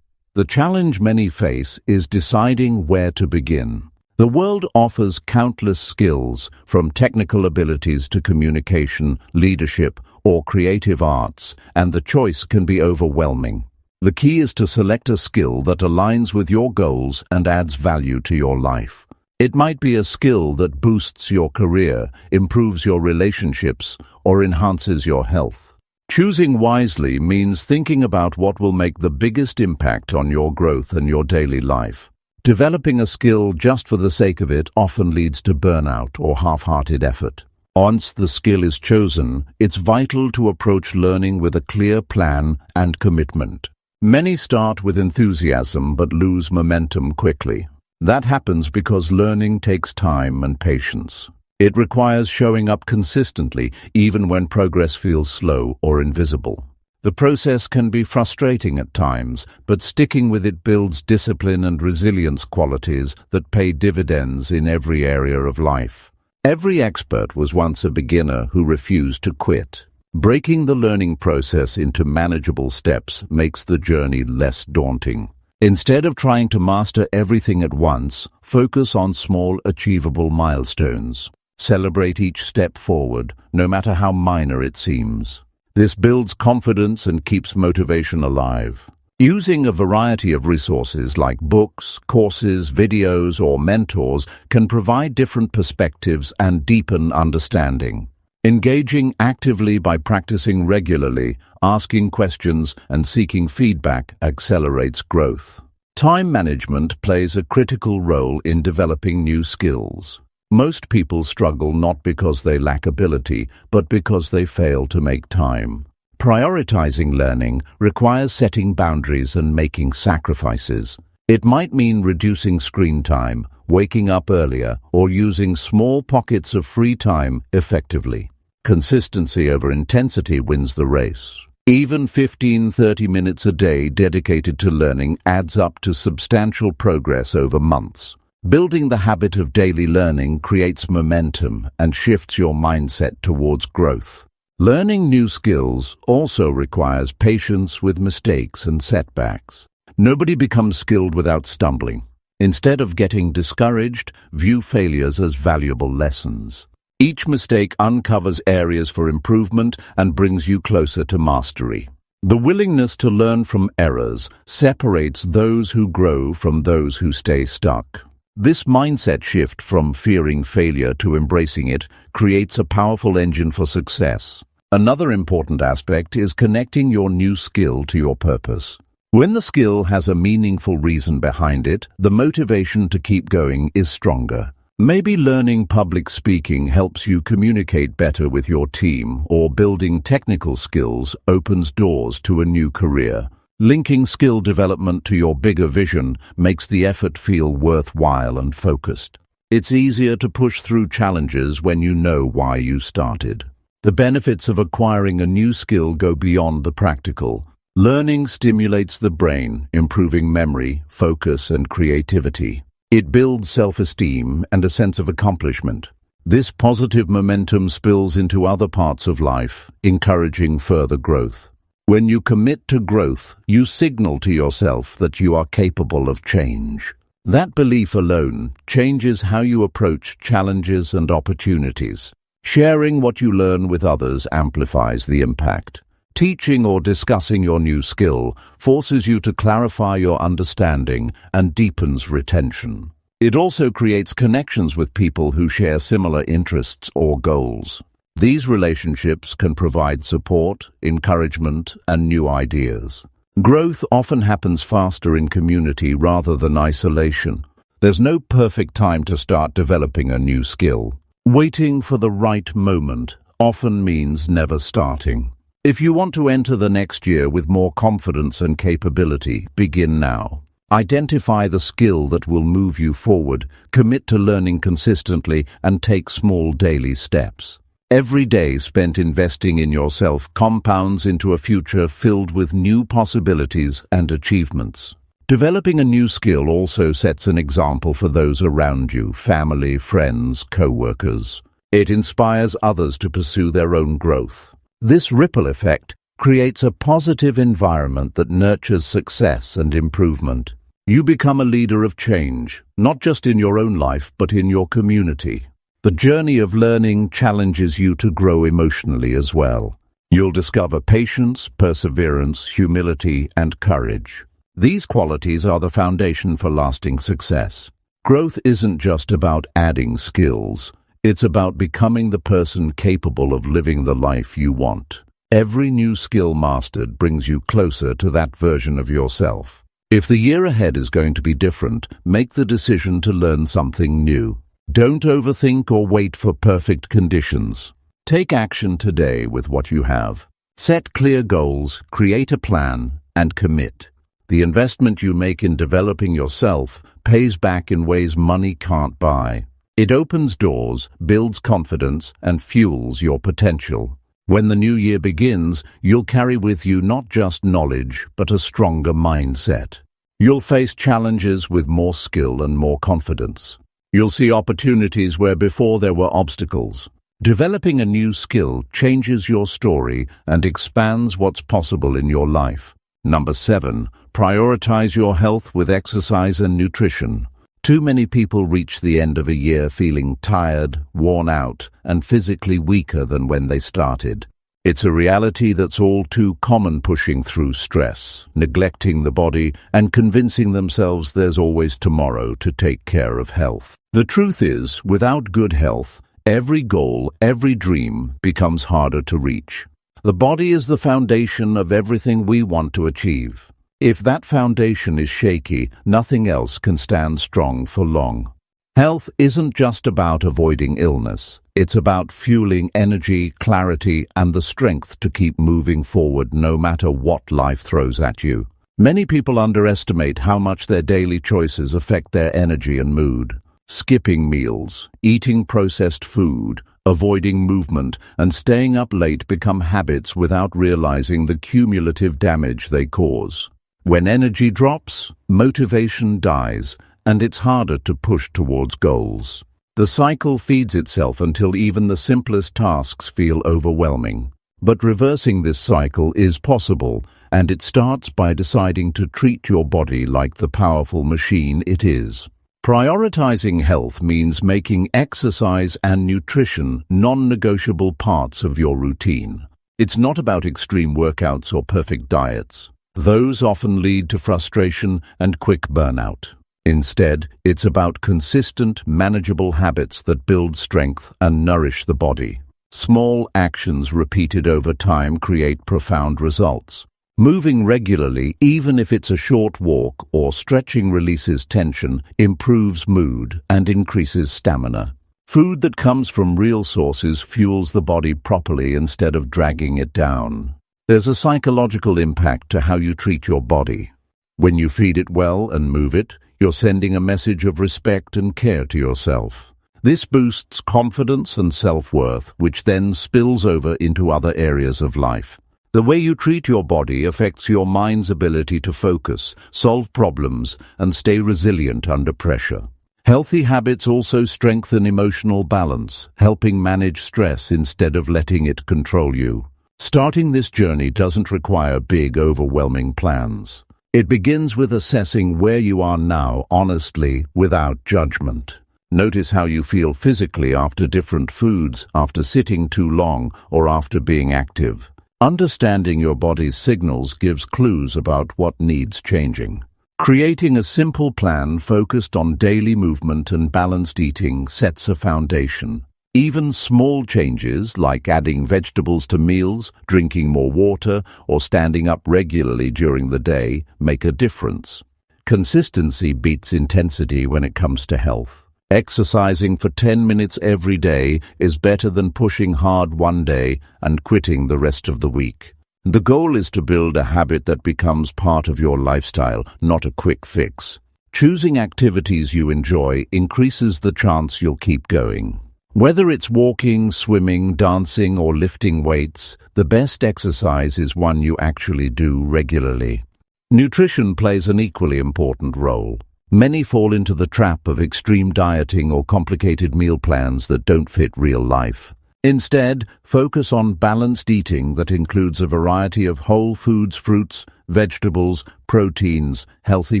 The challenge many face is deciding where to begin. The world offers countless skills, from technical abilities to communication, leadership, or creative arts, and the choice can be overwhelming. The key is to select a skill that aligns with your goals and adds value to your life. It might be a skill that boosts your career, improves your relationships, or enhances your health. Choosing wisely means thinking about what will make the biggest impact on your growth and your daily life. Developing a skill just for the sake of it often leads to burnout or half-hearted effort. Once the skill is chosen, it's vital to approach learning with a clear plan and commitment. Many start with enthusiasm but lose momentum quickly. That happens because learning takes time and patience. It requires showing up consistently, even when progress feels slow or invisible. The process can be frustrating at times, but sticking with it builds discipline and resilience qualities that pay dividends in every area of life. Every expert was once a beginner who refused to quit. Breaking the learning process into manageable steps makes the journey less daunting. Instead of trying to master everything at once, focus on small, achievable milestones. Celebrate each step forward, no matter how minor it seems. This builds confidence and keeps motivation alive. Using a variety of resources like books, courses, videos, or mentors can provide different perspectives and deepen understanding. Engaging actively by practicing regularly, asking questions, and seeking feedback accelerates growth. Time management plays a critical role in developing new skills. Most people struggle not because they lack ability, but because they fail to make time. Prioritizing learning requires setting boundaries and making sacrifices. It might mean reducing screen time, waking up earlier, or using small pockets of free time effectively. Consistency over intensity wins the race. Even 15-30 minutes a day dedicated to learning adds up to substantial progress over months. Building the habit of daily learning creates momentum and shifts your mindset towards growth. Learning new skills also requires patience with mistakes and setbacks. Nobody becomes skilled without stumbling. Instead of getting discouraged, view failures as valuable lessons. Each mistake uncovers areas for improvement and brings you closer to mastery. The willingness to learn from errors separates those who grow from those who stay stuck. This mindset shift from fearing failure to embracing it creates a powerful engine for success. Another important aspect is connecting your new skill to your purpose. When the skill has a meaningful reason behind it, the motivation to keep going is stronger. Maybe learning public speaking helps you communicate better with your team, or building technical skills opens doors to a new career. Linking skill development to your bigger vision makes the effort feel worthwhile and focused. It's easier to push through challenges when you know why you started. The benefits of acquiring a new skill go beyond the practical. Learning stimulates the brain, improving memory, focus, and creativity. It builds self-esteem and a sense of accomplishment. This positive momentum spills into other parts of life, encouraging further growth. When you commit to growth, you signal to yourself that you are capable of change. That belief alone changes how you approach challenges and opportunities. Sharing what you learn with others amplifies the impact. Teaching or discussing your new skill forces you to clarify your understanding and deepens retention. It also creates connections with people who share similar interests or goals. These relationships can provide support, encouragement, and new ideas. Growth often happens faster in community rather than isolation. There's no perfect time to start developing a new skill. Waiting for the right moment often means never starting. If you want to enter the next year with more confidence and capability, begin now. Identify the skill that will move you forward, commit to learning consistently, and take small daily steps. Every day spent investing in yourself compounds into a future filled with new possibilities and achievements. Developing a new skill also sets an example for those around you, family, friends, co-workers. It inspires others to pursue their own growth. This ripple effect creates a positive environment that nurtures success and improvement. You become a leader of change, not just in your own life, but in your community. The journey of learning challenges you to grow emotionally as well. You'll discover patience, perseverance, humility, and courage. These qualities are the foundation for lasting success. Growth isn't just about adding skills. It's about becoming the person capable of living the life you want. Every new skill mastered brings you closer to that version of yourself. If the year ahead is going to be different, make the decision to learn something new. Don't overthink or wait for perfect conditions. Take action today with what you have. Set clear goals, create a plan, and commit. The investment you make in developing yourself pays back in ways money can't buy. It opens doors, builds confidence, and fuels your potential. When the new year begins, you'll carry with you not just knowledge, but a stronger mindset. You'll face challenges with more skill and more confidence. You'll see opportunities where before there were obstacles. Developing a new skill changes your story and expands what's possible in your life. Number 7, prioritize your health with exercise and nutrition. Too many people reach the end of a year feeling tired, worn out, and physically weaker than when they started. It's a reality that's all too common, pushing through stress, neglecting the body, and convincing themselves there's always tomorrow to take care of health. The truth is, without good health, every goal, every dream becomes harder to reach. The body is the foundation of everything we want to achieve. If that foundation is shaky, nothing else can stand strong for long. Health isn't just about avoiding illness. It's about fueling energy, clarity, and the strength to keep moving forward no matter what life throws at you. Many people underestimate how much their daily choices affect their energy and mood. Skipping meals, eating processed food, avoiding movement, and staying up late become habits without realizing the cumulative damage they cause. When energy drops, motivation dies, and it's harder to push towards goals. The cycle feeds itself until even the simplest tasks feel overwhelming. But reversing this cycle is possible, and it starts by deciding to treat your body like the powerful machine it is. Prioritizing health means making exercise and nutrition non-negotiable parts of your routine. It's not about extreme workouts or perfect diets. Those often lead to frustration and quick burnout. Instead, it's about consistent, manageable habits that build strength and nourish the body. Small actions repeated over time create profound results. Moving regularly, even if it's a short walk or stretching, releases tension, improves mood, and increases stamina. Food that comes from real sources fuels the body properly instead of dragging it down. There's a psychological impact to how you treat your body. When you feed it well and move it, you're sending a message of respect and care to yourself. This boosts confidence and self-worth, which then spills over into other areas of life. The way you treat your body affects your mind's ability to focus, solve problems, and stay resilient under pressure. Healthy habits also strengthen emotional balance, helping manage stress instead of letting it control you. Starting this journey doesn't require big, overwhelming plans. It begins with assessing where you are now, honestly, without judgment. Notice how you feel physically after different foods, after sitting too long, or after being active. Understanding your body's signals gives clues about what needs changing. Creating a simple plan focused on daily movement and balanced eating sets a foundation. Even small changes like adding vegetables to meals, drinking more water, or standing up regularly during the day make a difference. Consistency beats intensity when it comes to health. Exercising for 10 minutes every day is better than pushing hard one day and quitting the rest of the week. The goal is to build a habit that becomes part of your lifestyle, not a quick fix. Choosing activities you enjoy increases the chance you'll keep going. Whether it's walking, swimming, dancing, or lifting weights, the best exercise is one you actually do regularly. Nutrition plays an equally important role. Many fall into the trap of extreme dieting or complicated meal plans that don't fit real life. Instead, focus on balanced eating that includes a variety of whole foods, fruits, vegetables, proteins, healthy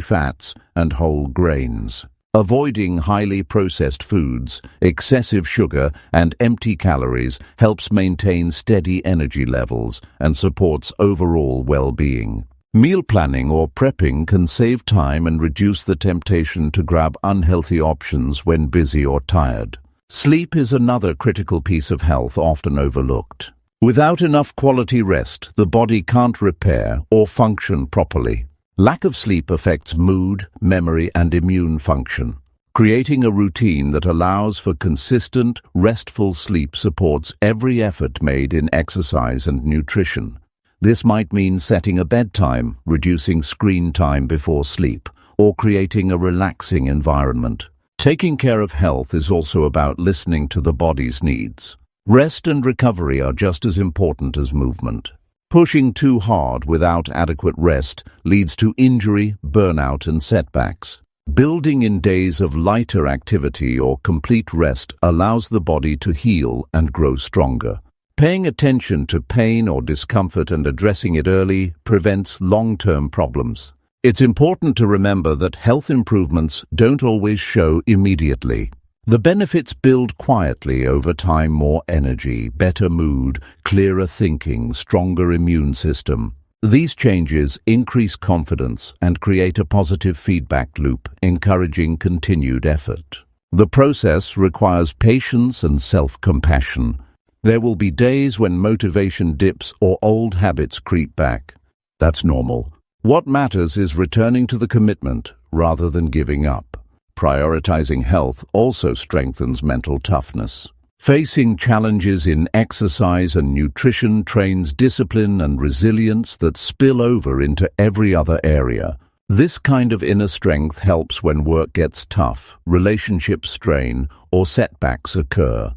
fats, and whole grains. Avoiding highly processed foods, excessive sugar, and empty calories helps maintain steady energy levels and supports overall well-being. Meal planning or prepping can save time and reduce the temptation to grab unhealthy options when busy or tired. Sleep is another critical piece of health often overlooked. Without enough quality rest, the body can't repair or function properly. Lack of sleep affects mood, memory, and immune function. Creating a routine that allows for consistent, restful sleep supports every effort made in exercise and nutrition. This might mean setting a bedtime, reducing screen time before sleep, or creating a relaxing environment. Taking care of health is also about listening to the body's needs. Rest and recovery are just as important as movement. Pushing too hard without adequate rest leads to injury, burnout, and setbacks. Building in days of lighter activity or complete rest allows the body to heal and grow stronger. Paying attention to pain or discomfort and addressing it early prevents long-term problems. It's important to remember that health improvements don't always show immediately. The benefits build quietly over time: more energy, better mood, clearer thinking, stronger immune system. These changes increase confidence and create a positive feedback loop, encouraging continued effort. The process requires patience and self-compassion. There will be days when motivation dips or old habits creep back. That's normal. What matters is returning to the commitment rather than giving up. Prioritizing health also strengthens mental toughness. Facing challenges in exercise and nutrition trains discipline and resilience that spill over into every other area. This kind of inner strength helps when work gets tough, relationships strain, or setbacks occur.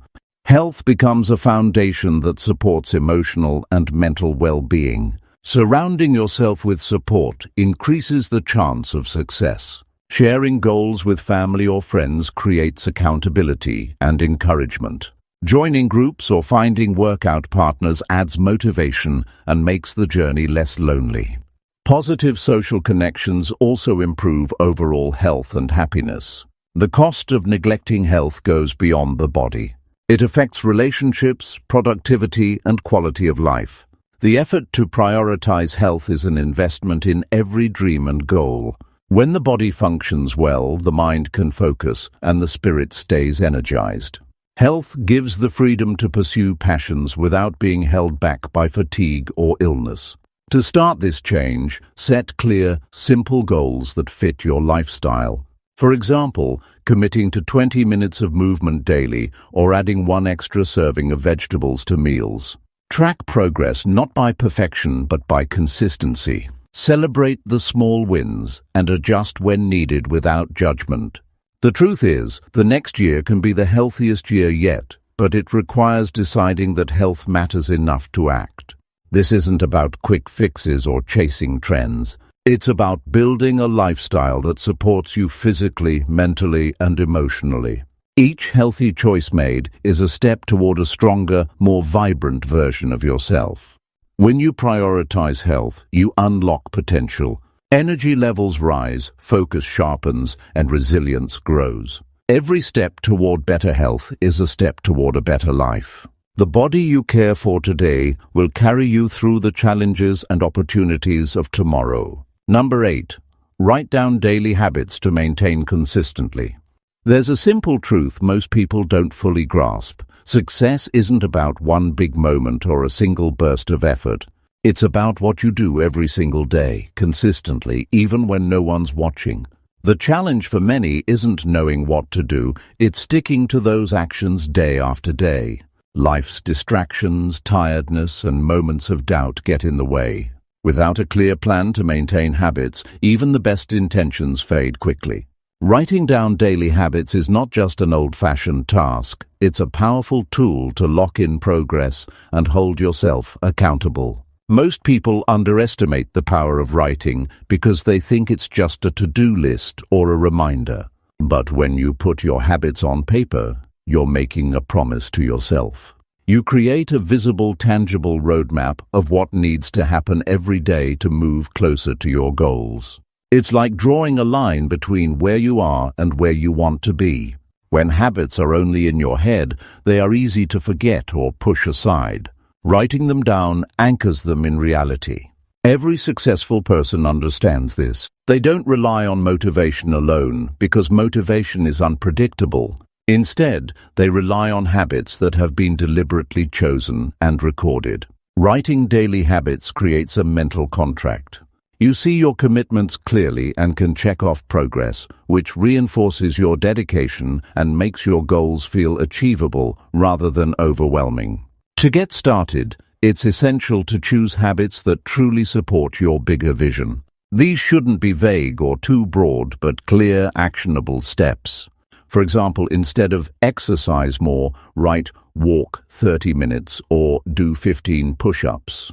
Health becomes a foundation that supports emotional and mental well-being. Surrounding yourself with support increases the chance of success. Sharing goals with family or friends creates accountability and encouragement. Joining groups or finding workout partners adds motivation and makes the journey less lonely. Positive social connections also improve overall health and happiness. The cost of neglecting health goes beyond the body. It affects relationships, productivity, and quality of life. The effort to prioritize health is an investment in every dream and goal. When the body functions well, the mind can focus and the spirit stays energized. Health gives the freedom to pursue passions without being held back by fatigue or illness. To start this change, set clear, simple goals that fit your lifestyle. For example, committing to 20 minutes of movement daily or adding one extra serving of vegetables to meals. Track progress not by perfection but by consistency. Celebrate the small wins and adjust when needed without judgment. The truth is, the next year can be the healthiest year yet, but it requires deciding that health matters enough to act. This isn't about quick fixes or chasing trends. It's about building a lifestyle that supports you physically, mentally, and emotionally. Each healthy choice made is a step toward a stronger, more vibrant version of yourself. When you prioritize health, you unlock potential. Energy levels rise, focus sharpens, and resilience grows. Every step toward better health is a step toward a better life. The body you care for today will carry you through the challenges and opportunities of tomorrow. Number 8. Write down daily habits to maintain consistently. There's a simple truth most people don't fully grasp. Success isn't about one big moment or a single burst of effort. It's about what you do every single day, consistently, even when no one's watching. The challenge for many isn't knowing what to do, it's sticking to those actions day after day. Life's distractions, tiredness, and moments of doubt get in the way. Without a clear plan to maintain habits, even the best intentions fade quickly. Writing down daily habits is not just an old-fashioned task, it's a powerful tool to lock in progress and hold yourself accountable. Most people underestimate the power of writing because they think it's just a to-do list or a reminder. But when you put your habits on paper, you're making a promise to yourself. You create a visible, tangible roadmap of what needs to happen every day to move closer to your goals. It's like drawing a line between where you are and where you want to be. When habits are only in your head, they are easy to forget or push aside. Writing them down anchors them in reality. Every successful person understands this. They don't rely on motivation alone because motivation is unpredictable. Instead, they rely on habits that have been deliberately chosen and recorded. Writing daily habits creates a mental contract. You see your commitments clearly and can check off progress, which reinforces your dedication and makes your goals feel achievable rather than overwhelming. To get started, it's essential to choose habits that truly support your bigger vision. These shouldn't be vague or too broad, but clear, actionable steps. For example, instead of exercise more, write walk 30 minutes or do 15 push-ups.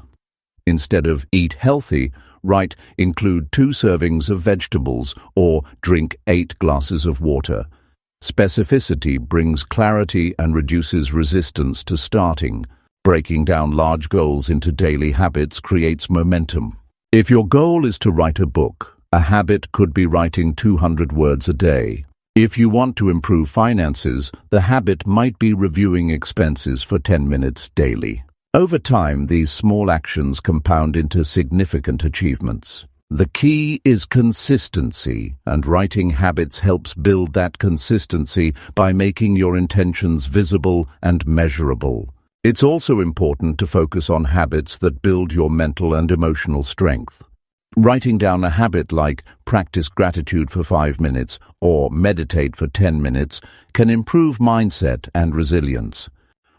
Instead of eat healthy, write include 2 servings of vegetables or drink 8 glasses of water. Specificity brings clarity and reduces resistance to starting. Breaking down large goals into daily habits creates momentum. If your goal is to write a book, a habit could be writing 200 words a day. If you want to improve finances, the habit might be reviewing expenses for 10 minutes daily. Over time, these small actions compound into significant achievements. The key is consistency, and writing habits helps build that consistency by making your intentions visible and measurable. It's also important to focus on habits that build your mental and emotional strength. Writing down a habit like practice gratitude for 5 minutes or meditate for 10 minutes can improve mindset and resilience.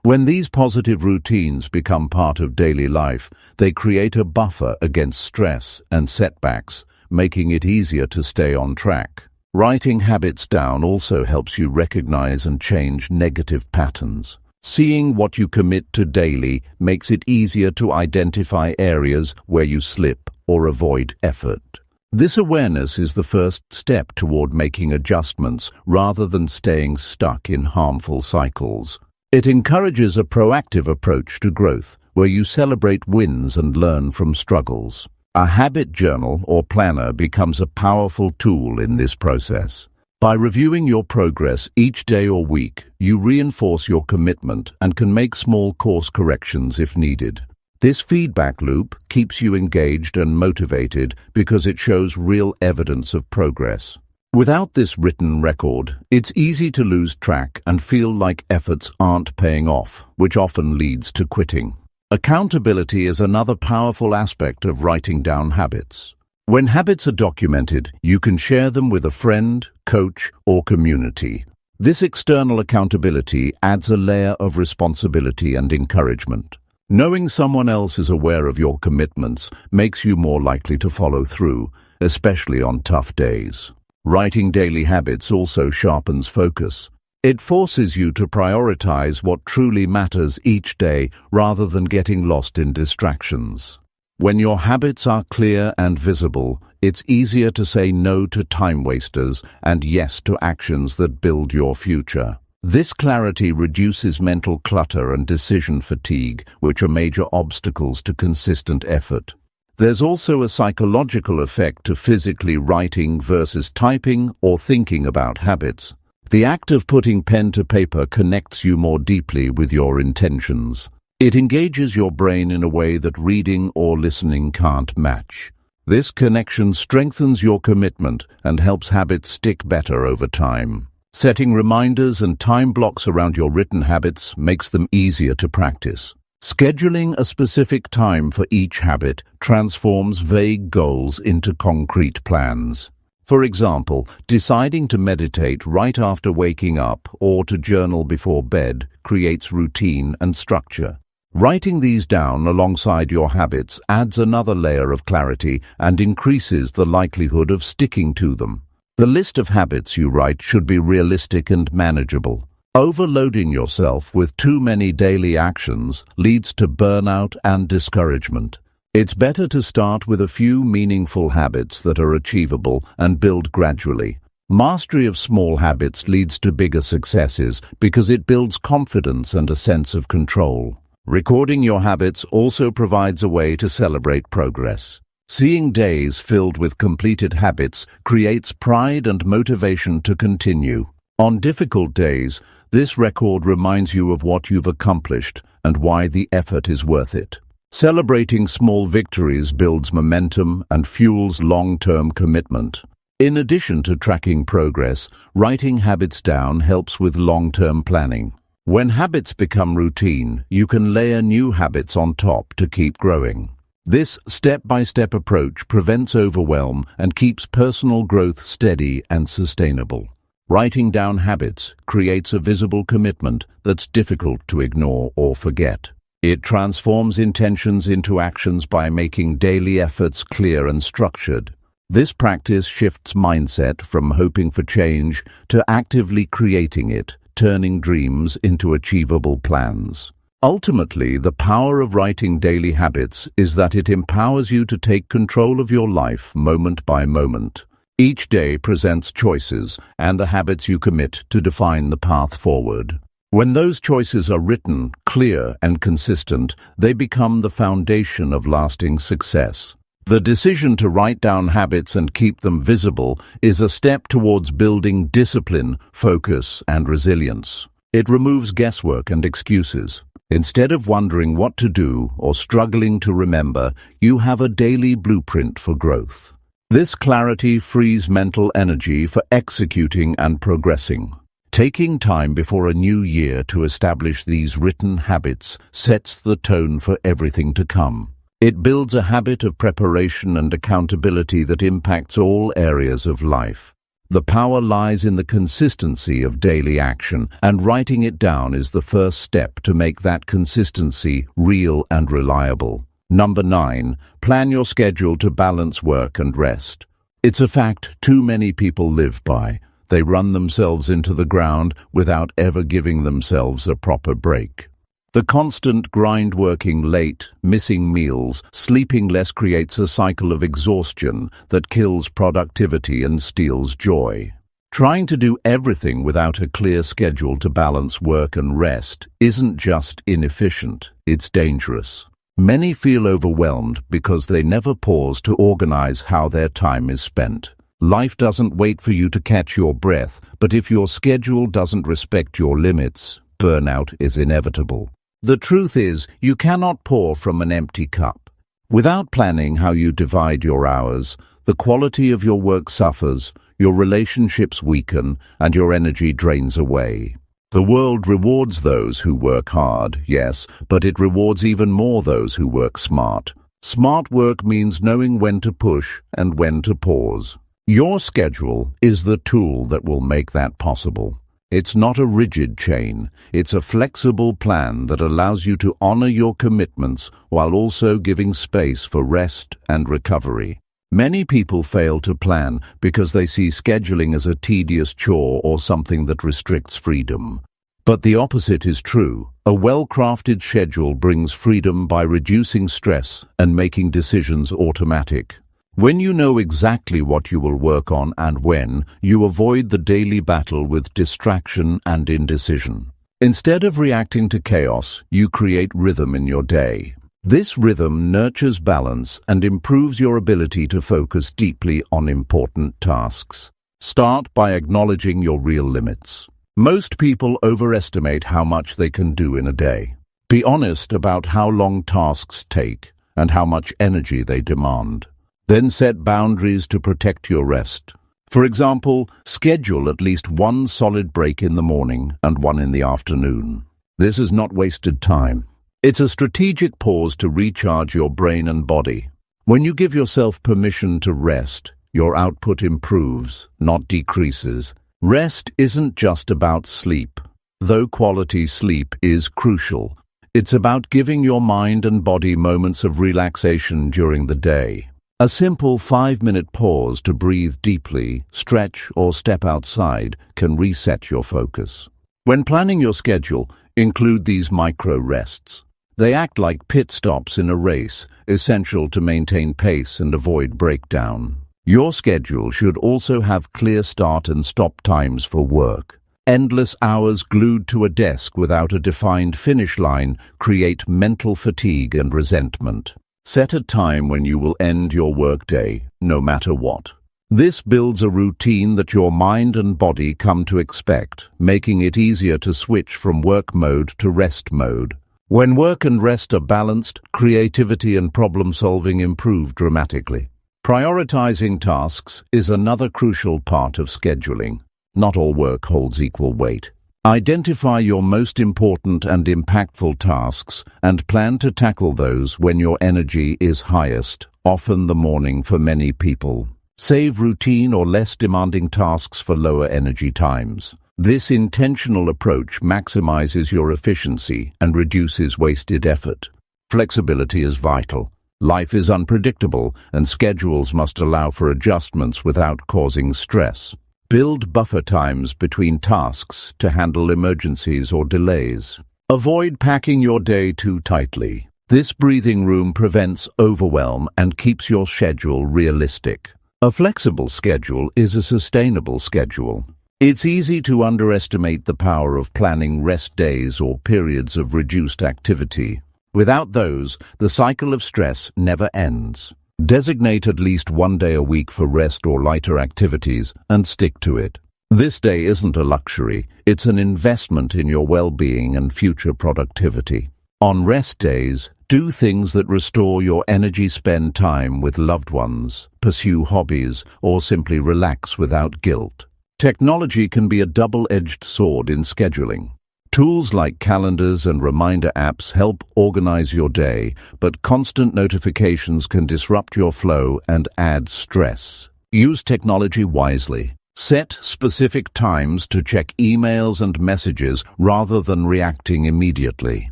When these positive routines become part of daily life, they create a buffer against stress and setbacks, making it easier to stay on track. Writing habits down also helps you recognize and change negative patterns. Seeing what you commit to daily makes it easier to identify areas where you slip or avoid effort. This awareness is the first step toward making adjustments rather than staying stuck in harmful cycles. It encourages a proactive approach to growth, where you celebrate wins and learn from struggles. A habit journal or planner becomes a powerful tool in this process. By reviewing your progress each day or week, you reinforce your commitment and can make small course corrections if needed. This feedback loop keeps you engaged and motivated because it shows real evidence of progress. Without this written record, it's easy to lose track and feel like efforts aren't paying off, which often leads to quitting. Accountability is another powerful aspect of writing down habits. When habits are documented, you can share them with a friend, coach, or community. This external accountability adds a layer of responsibility and encouragement. Knowing someone else is aware of your commitments makes you more likely to follow through, especially on tough days. Writing daily habits also sharpens focus. It forces you to prioritize what truly matters each day rather than getting lost in distractions. When your habits are clear and visible, it's easier to say no to time wasters and yes to actions that build your future. This clarity reduces mental clutter and decision fatigue, which are major obstacles to consistent effort. There's also a psychological effect to physically writing versus typing or thinking about habits. The act of putting pen to paper connects you more deeply with your intentions. It engages your brain in a way that reading or listening can't match. This connection strengthens your commitment and helps habits stick better over time. Setting reminders and time blocks around your written habits makes them easier to practice. Scheduling a specific time for each habit transforms vague goals into concrete plans. For example, deciding to meditate right after waking up or to journal before bed creates routine and structure. Writing these down alongside your habits adds another layer of clarity and increases the likelihood of sticking to them. The list of habits you write should be realistic and manageable. Overloading yourself with too many daily actions leads to burnout and discouragement. It's better to start with a few meaningful habits that are achievable and build gradually. Mastery of small habits leads to bigger successes because it builds confidence and a sense of control. Recording your habits also provides a way to celebrate progress. Seeing days filled with completed habits creates pride and motivation to continue. On difficult days, this record reminds you of what you've accomplished and why the effort is worth it. Celebrating small victories builds momentum and fuels long-term commitment. In addition to tracking progress, writing habits down helps with long-term planning. When habits become routine, you can layer new habits on top to keep growing. This step-by-step approach prevents overwhelm and keeps personal growth steady and sustainable. Writing down habits creates a visible commitment that's difficult to ignore or forget. It transforms intentions into actions by making daily efforts clear and structured. This practice shifts mindset from hoping for change to actively creating it, turning dreams into achievable plans. Ultimately, the power of writing daily habits is that it empowers you to take control of your life moment by moment. Each day presents choices, and the habits you commit to define the path forward. When those choices are written, clear, and consistent, they become the foundation of lasting success. The decision to write down habits and keep them visible is a step towards building discipline, focus, and resilience. It removes guesswork and excuses. Instead of wondering what to do or struggling to remember, you have a daily blueprint for growth. This clarity frees mental energy for executing and progressing. Taking time before a new year to establish these written habits sets the tone for everything to come. It builds a habit of preparation and accountability that impacts all areas of life. The power lies in the consistency of daily action, and writing it down is the first step to make that consistency real and reliable. Number 9. Plan your schedule to balance work and rest. It's a fact too many people live by. They run themselves into the ground without ever giving themselves a proper break. The constant grind, working late, missing meals, sleeping less creates a cycle of exhaustion that kills productivity and steals joy. Trying to do everything without a clear schedule to balance work and rest isn't just inefficient, it's dangerous. Many feel overwhelmed because they never pause to organize how their time is spent. Life doesn't wait for you to catch your breath, but if your schedule doesn't respect your limits, burnout is inevitable. The truth is, you cannot pour from an empty cup. Without planning how you divide your hours, the quality of your work suffers, your relationships weaken, and your energy drains away. The world rewards those who work hard, yes, but it rewards even more those who work smart. Smart work means knowing when to push and when to pause. Your schedule is the tool that will make that possible. It's not a rigid chain. It's a flexible plan that allows you to honor your commitments while also giving space for rest and recovery. Many people fail to plan because they see scheduling as a tedious chore or something that restricts freedom. But the opposite is true. A well-crafted schedule brings freedom by reducing stress and making decisions automatic. When you know exactly what you will work on and when, you avoid the daily battle with distraction and indecision. Instead of reacting to chaos, you create rhythm in your day. This rhythm nurtures balance and improves your ability to focus deeply on important tasks. Start by acknowledging your real limits. Most people overestimate how much they can do in a day. Be honest about how long tasks take and how much energy they demand. Then set boundaries to protect your rest. For example, schedule at least one solid break in the morning and one in the afternoon. This is not wasted time. It's a strategic pause to recharge your brain and body. When you give yourself permission to rest, your output improves, not decreases. Rest isn't just about sleep. Though quality sleep is crucial, it's about giving your mind and body moments of relaxation during the day. A simple 5-minute pause to breathe deeply, stretch, or step outside can reset your focus. When planning your schedule, include these micro-rests. They act like pit stops in a race, essential to maintain pace and avoid breakdown. Your schedule should also have clear start and stop times for work. Endless hours glued to a desk without a defined finish line create mental fatigue and resentment. Set a time when you will end your workday, no matter what. This builds a routine that your mind and body come to expect, making it easier to switch from work mode to rest mode. When work and rest are balanced, creativity and problem-solving improve dramatically. Prioritizing tasks is another crucial part of scheduling. Not all work holds equal weight. Identify your most important and impactful tasks and plan to tackle those when your energy is highest, often the morning for many people. Save routine or less demanding tasks for lower energy times. This intentional approach maximizes your efficiency and reduces wasted effort. Flexibility is vital. Life is unpredictable, and schedules must allow for adjustments without causing stress. Build buffer times between tasks to handle emergencies or delays. Avoid packing your day too tightly. This breathing room prevents overwhelm and keeps your schedule realistic. A flexible schedule is a sustainable schedule. It's easy to underestimate the power of planning rest days or periods of reduced activity. Without those, the cycle of stress never ends. Designate at least one day a week for rest or lighter activities and stick to it. This day isn't a luxury, it's an investment in your well-being and future productivity. On rest days, do things that restore your energy, spend time with loved ones, pursue hobbies, or simply relax without guilt. Technology can be a double-edged sword in scheduling. Tools like calendars and reminder apps help organize your day, but constant notifications can disrupt your flow and add stress. Use technology wisely. Set specific times to check emails and messages rather than reacting immediately.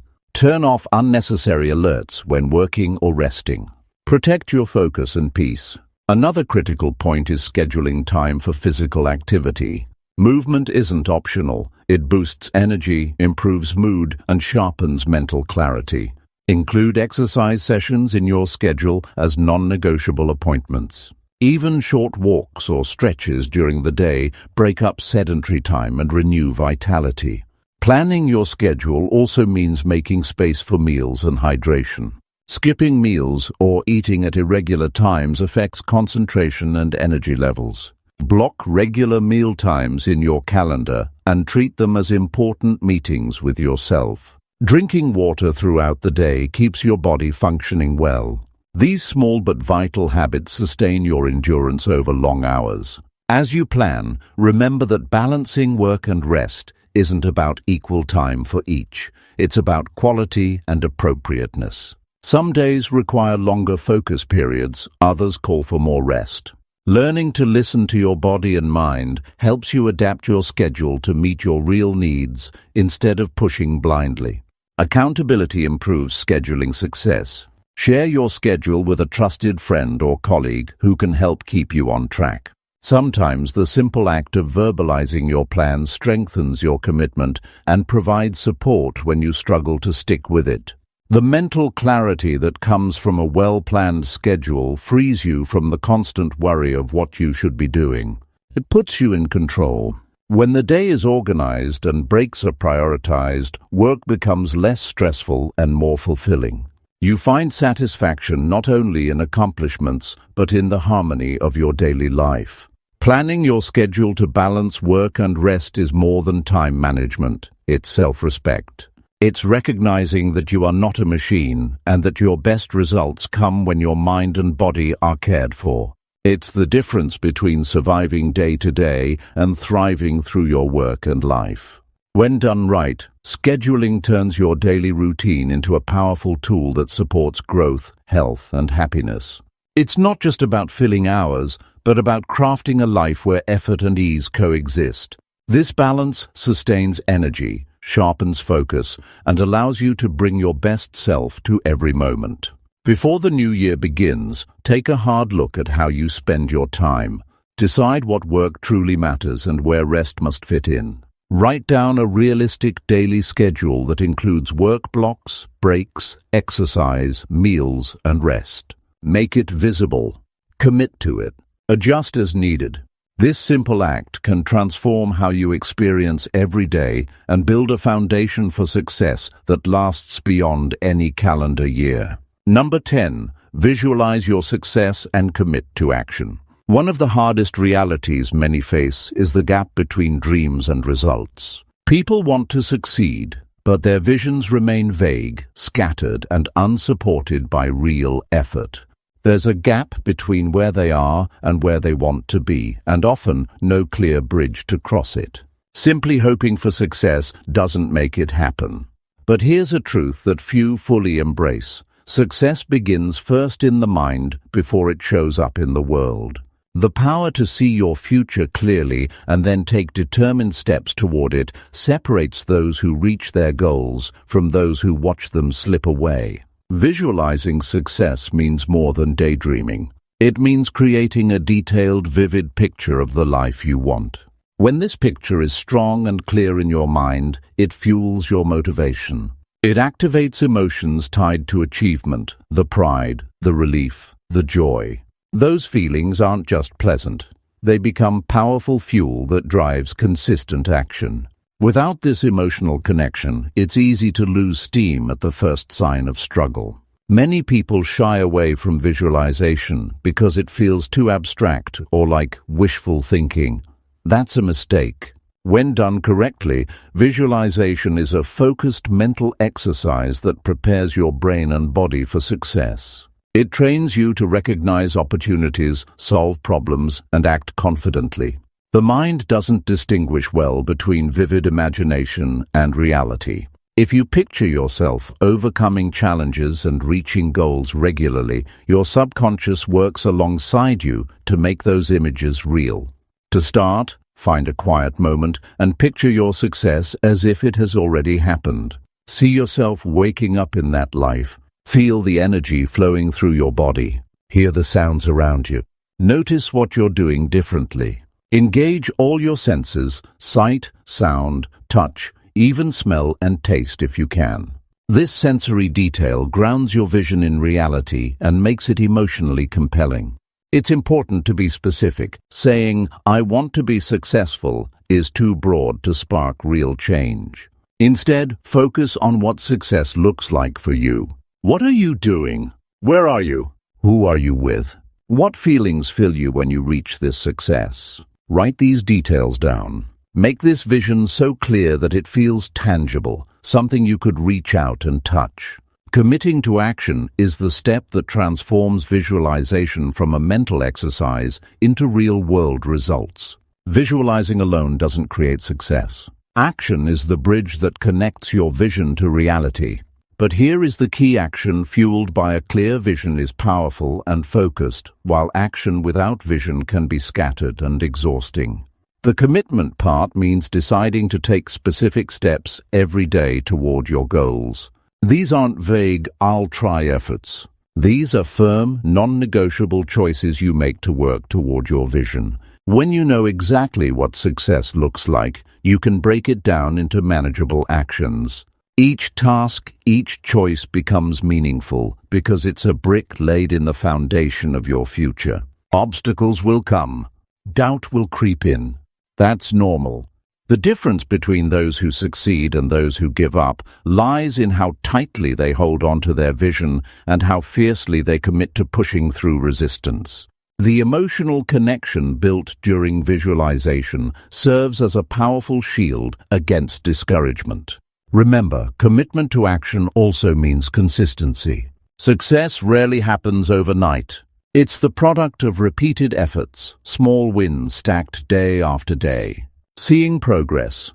Turn off unnecessary alerts when working or resting. Protect your focus and peace. Another critical point is scheduling time for physical activity. Movement isn't optional. It boosts energy, improves mood, and sharpens mental clarity. Include exercise sessions in your schedule as non-negotiable appointments. Even short walks or stretches during the day break up sedentary time and renew vitality. Planning your schedule also means making space for meals and hydration. Skipping meals or eating at irregular times affects concentration and energy levels. Block regular meal times in your calendar and treat them as important meetings with yourself. Drinking water throughout the day keeps your body functioning well. These small but vital habits sustain your endurance over long hours. As you plan, remember that balancing work and rest isn't about equal time for each. It's about quality and appropriateness. Some days require longer focus periods, others call for more rest. Learning to listen to your body and mind helps you adapt your schedule to meet your real needs instead of pushing blindly. Accountability improves scheduling success. Share your schedule with a trusted friend or colleague who can help keep you on track. Sometimes the simple act of verbalizing your plan strengthens your commitment and provides support when you struggle to stick with it. The mental clarity that comes from a well-planned schedule frees you from the constant worry of what you should be doing. It puts you in control. When the day is organized and breaks are prioritized, work becomes less stressful and more fulfilling. You find satisfaction not only in accomplishments, but in the harmony of your daily life. Planning your schedule to balance work and rest is more than time management. It's self-respect. It's recognizing that you are not a machine and that your best results come when your mind and body are cared for. It's the difference between surviving day to day and thriving through your work and life. When done right, scheduling turns your daily routine into a powerful tool that supports growth, health, and happiness. It's not just about filling hours, but about crafting a life where effort and ease coexist. This balance sustains energy, sharpens focus, and allows you to bring your best self to every moment. Before the new year begins, take a hard look at how you spend your time. Decide what work truly matters and where rest must fit in. Write down a realistic daily schedule that includes work blocks, breaks, exercise, meals, and rest. Make it visible. Commit to it. Adjust as needed. This simple act can transform how you experience every day and build a foundation for success that lasts beyond any calendar year. Number 10. Visualize your success and commit to action. One of the hardest realities many face is the gap between dreams and results. People want to succeed, but their visions remain vague, scattered, and unsupported by real effort. There's a gap between where they are and where they want to be, and often no clear bridge to cross it. Simply hoping for success doesn't make it happen. But here's a truth that few fully embrace. Success begins first in the mind before it shows up in the world. The power to see your future clearly and then take determined steps toward it separates those who reach their goals from those who watch them slip away. Visualizing success means more than daydreaming. It means creating a detailed, vivid picture of the life you want. When this picture is strong and clear in your mind, it fuels your motivation. It activates emotions tied to achievement, the pride, the relief, the joy. Those feelings aren't just pleasant. They become powerful fuel that drives consistent action. Without this emotional connection, it's easy to lose steam at the first sign of struggle. Many people shy away from visualization because it feels too abstract or like wishful thinking. That's a mistake. When done correctly, visualization is a focused mental exercise that prepares your brain and body for success. It trains you to recognize opportunities, solve problems, and act confidently. The mind doesn't distinguish well between vivid imagination and reality. If you picture yourself overcoming challenges and reaching goals regularly, your subconscious works alongside you to make those images real. To start, find a quiet moment and picture your success as if it has already happened. See yourself waking up in that life. Feel the energy flowing through your body. Hear the sounds around you. Notice what you're doing differently. Engage all your senses: sight, sound, touch, even smell and taste if you can. This sensory detail grounds your vision in reality and makes it emotionally compelling. It's important to be specific. Saying, "I want to be successful," is too broad to spark real change. Instead, focus on what success looks like for you. What are you doing? Where are you? Who are you with? What feelings fill you when you reach this success? Write these details down. Make this vision so clear that it feels tangible, something you could reach out and touch. Committing to action is the step that transforms visualization from a mental exercise into real-world results. Visualizing alone doesn't create success. Action is the bridge that connects your vision to reality. But here is the key: action fueled by a clear vision is powerful and focused, while action without vision can be scattered and exhausting. The commitment part means deciding to take specific steps every day toward your goals. These aren't vague, "I'll try" efforts. These are firm, non-negotiable choices you make to work toward your vision. When you know exactly what success looks like, you can break it down into manageable actions. Each task, each choice becomes meaningful because it's a brick laid in the foundation of your future. Obstacles will come. Doubt will creep in. That's normal. The difference between those who succeed and those who give up lies in how tightly they hold on to their vision and how fiercely they commit to pushing through resistance. The emotional connection built during visualization serves as a powerful shield against discouragement. Remember, commitment to action also means consistency. Success rarely happens overnight. It's the product of repeated efforts, small wins stacked day after day. Seeing progress.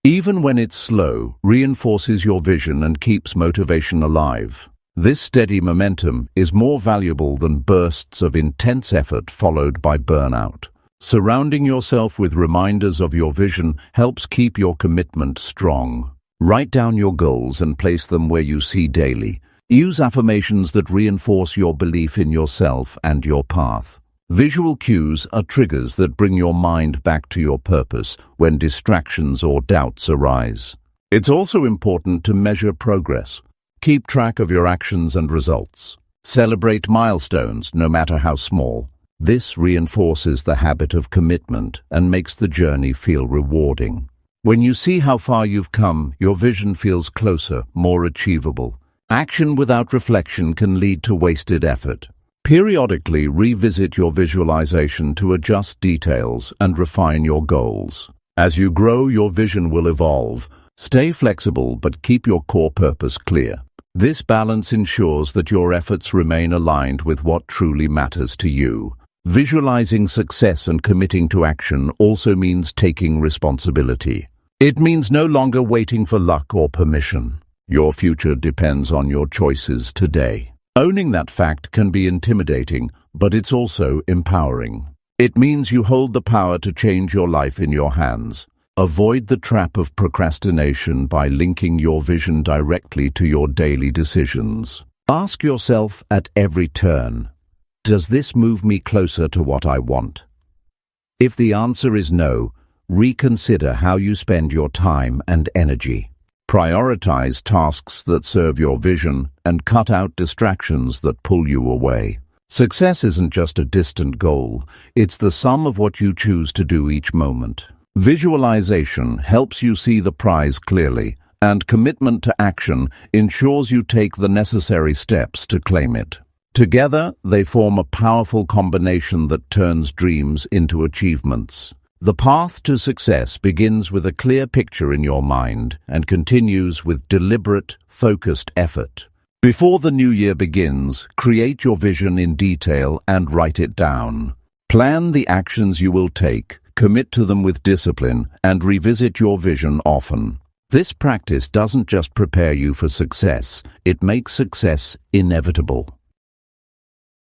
Even when it's slow, reinforces your vision and keeps motivation alive. This steady momentum is more valuable than bursts of intense effort followed by burnout. Surrounding yourself with reminders of your vision helps keep your commitment strong. Write down your goals and place them where you see daily. Use affirmations that reinforce your belief in yourself and your path. Visual cues are triggers that bring your mind back to your purpose when distractions or doubts arise. It's also important to measure progress. Keep track of your actions and results. Celebrate milestones, no matter how small. This reinforces the habit of commitment and makes the journey feel rewarding. When you see how far you've come, your vision feels closer, more achievable. Action without reflection can lead to wasted effort. Periodically revisit your visualization to adjust details and refine your goals. As you grow, your vision will evolve. Stay flexible but keep your core purpose clear. This balance ensures that your efforts remain aligned with what truly matters to you. Visualizing success and committing to action also means taking responsibility. It means no longer waiting for luck or permission. Your future depends on your choices today. Owning that fact can be intimidating, but it's also empowering. It means you hold the power to change your life in your hands. Avoid the trap of procrastination by linking your vision directly to your daily decisions. Ask yourself at every turn, does this move me closer to what I want? If the answer is no, reconsider how you spend your time and energy. Prioritize tasks that serve your vision and cut out distractions that pull you away. Success isn't just a distant goal, it's the sum of what you choose to do each moment. Visualization helps you see the prize clearly, and commitment to action ensures you take the necessary steps to claim it. Together, they form a powerful combination that turns dreams into achievements. The path to success begins with a clear picture in your mind and continues with deliberate, focused effort. Before the new year begins, create your vision in detail and write it down. Plan the actions you will take, commit to them with discipline, and revisit your vision often. This practice doesn't just prepare you for success, it makes success inevitable.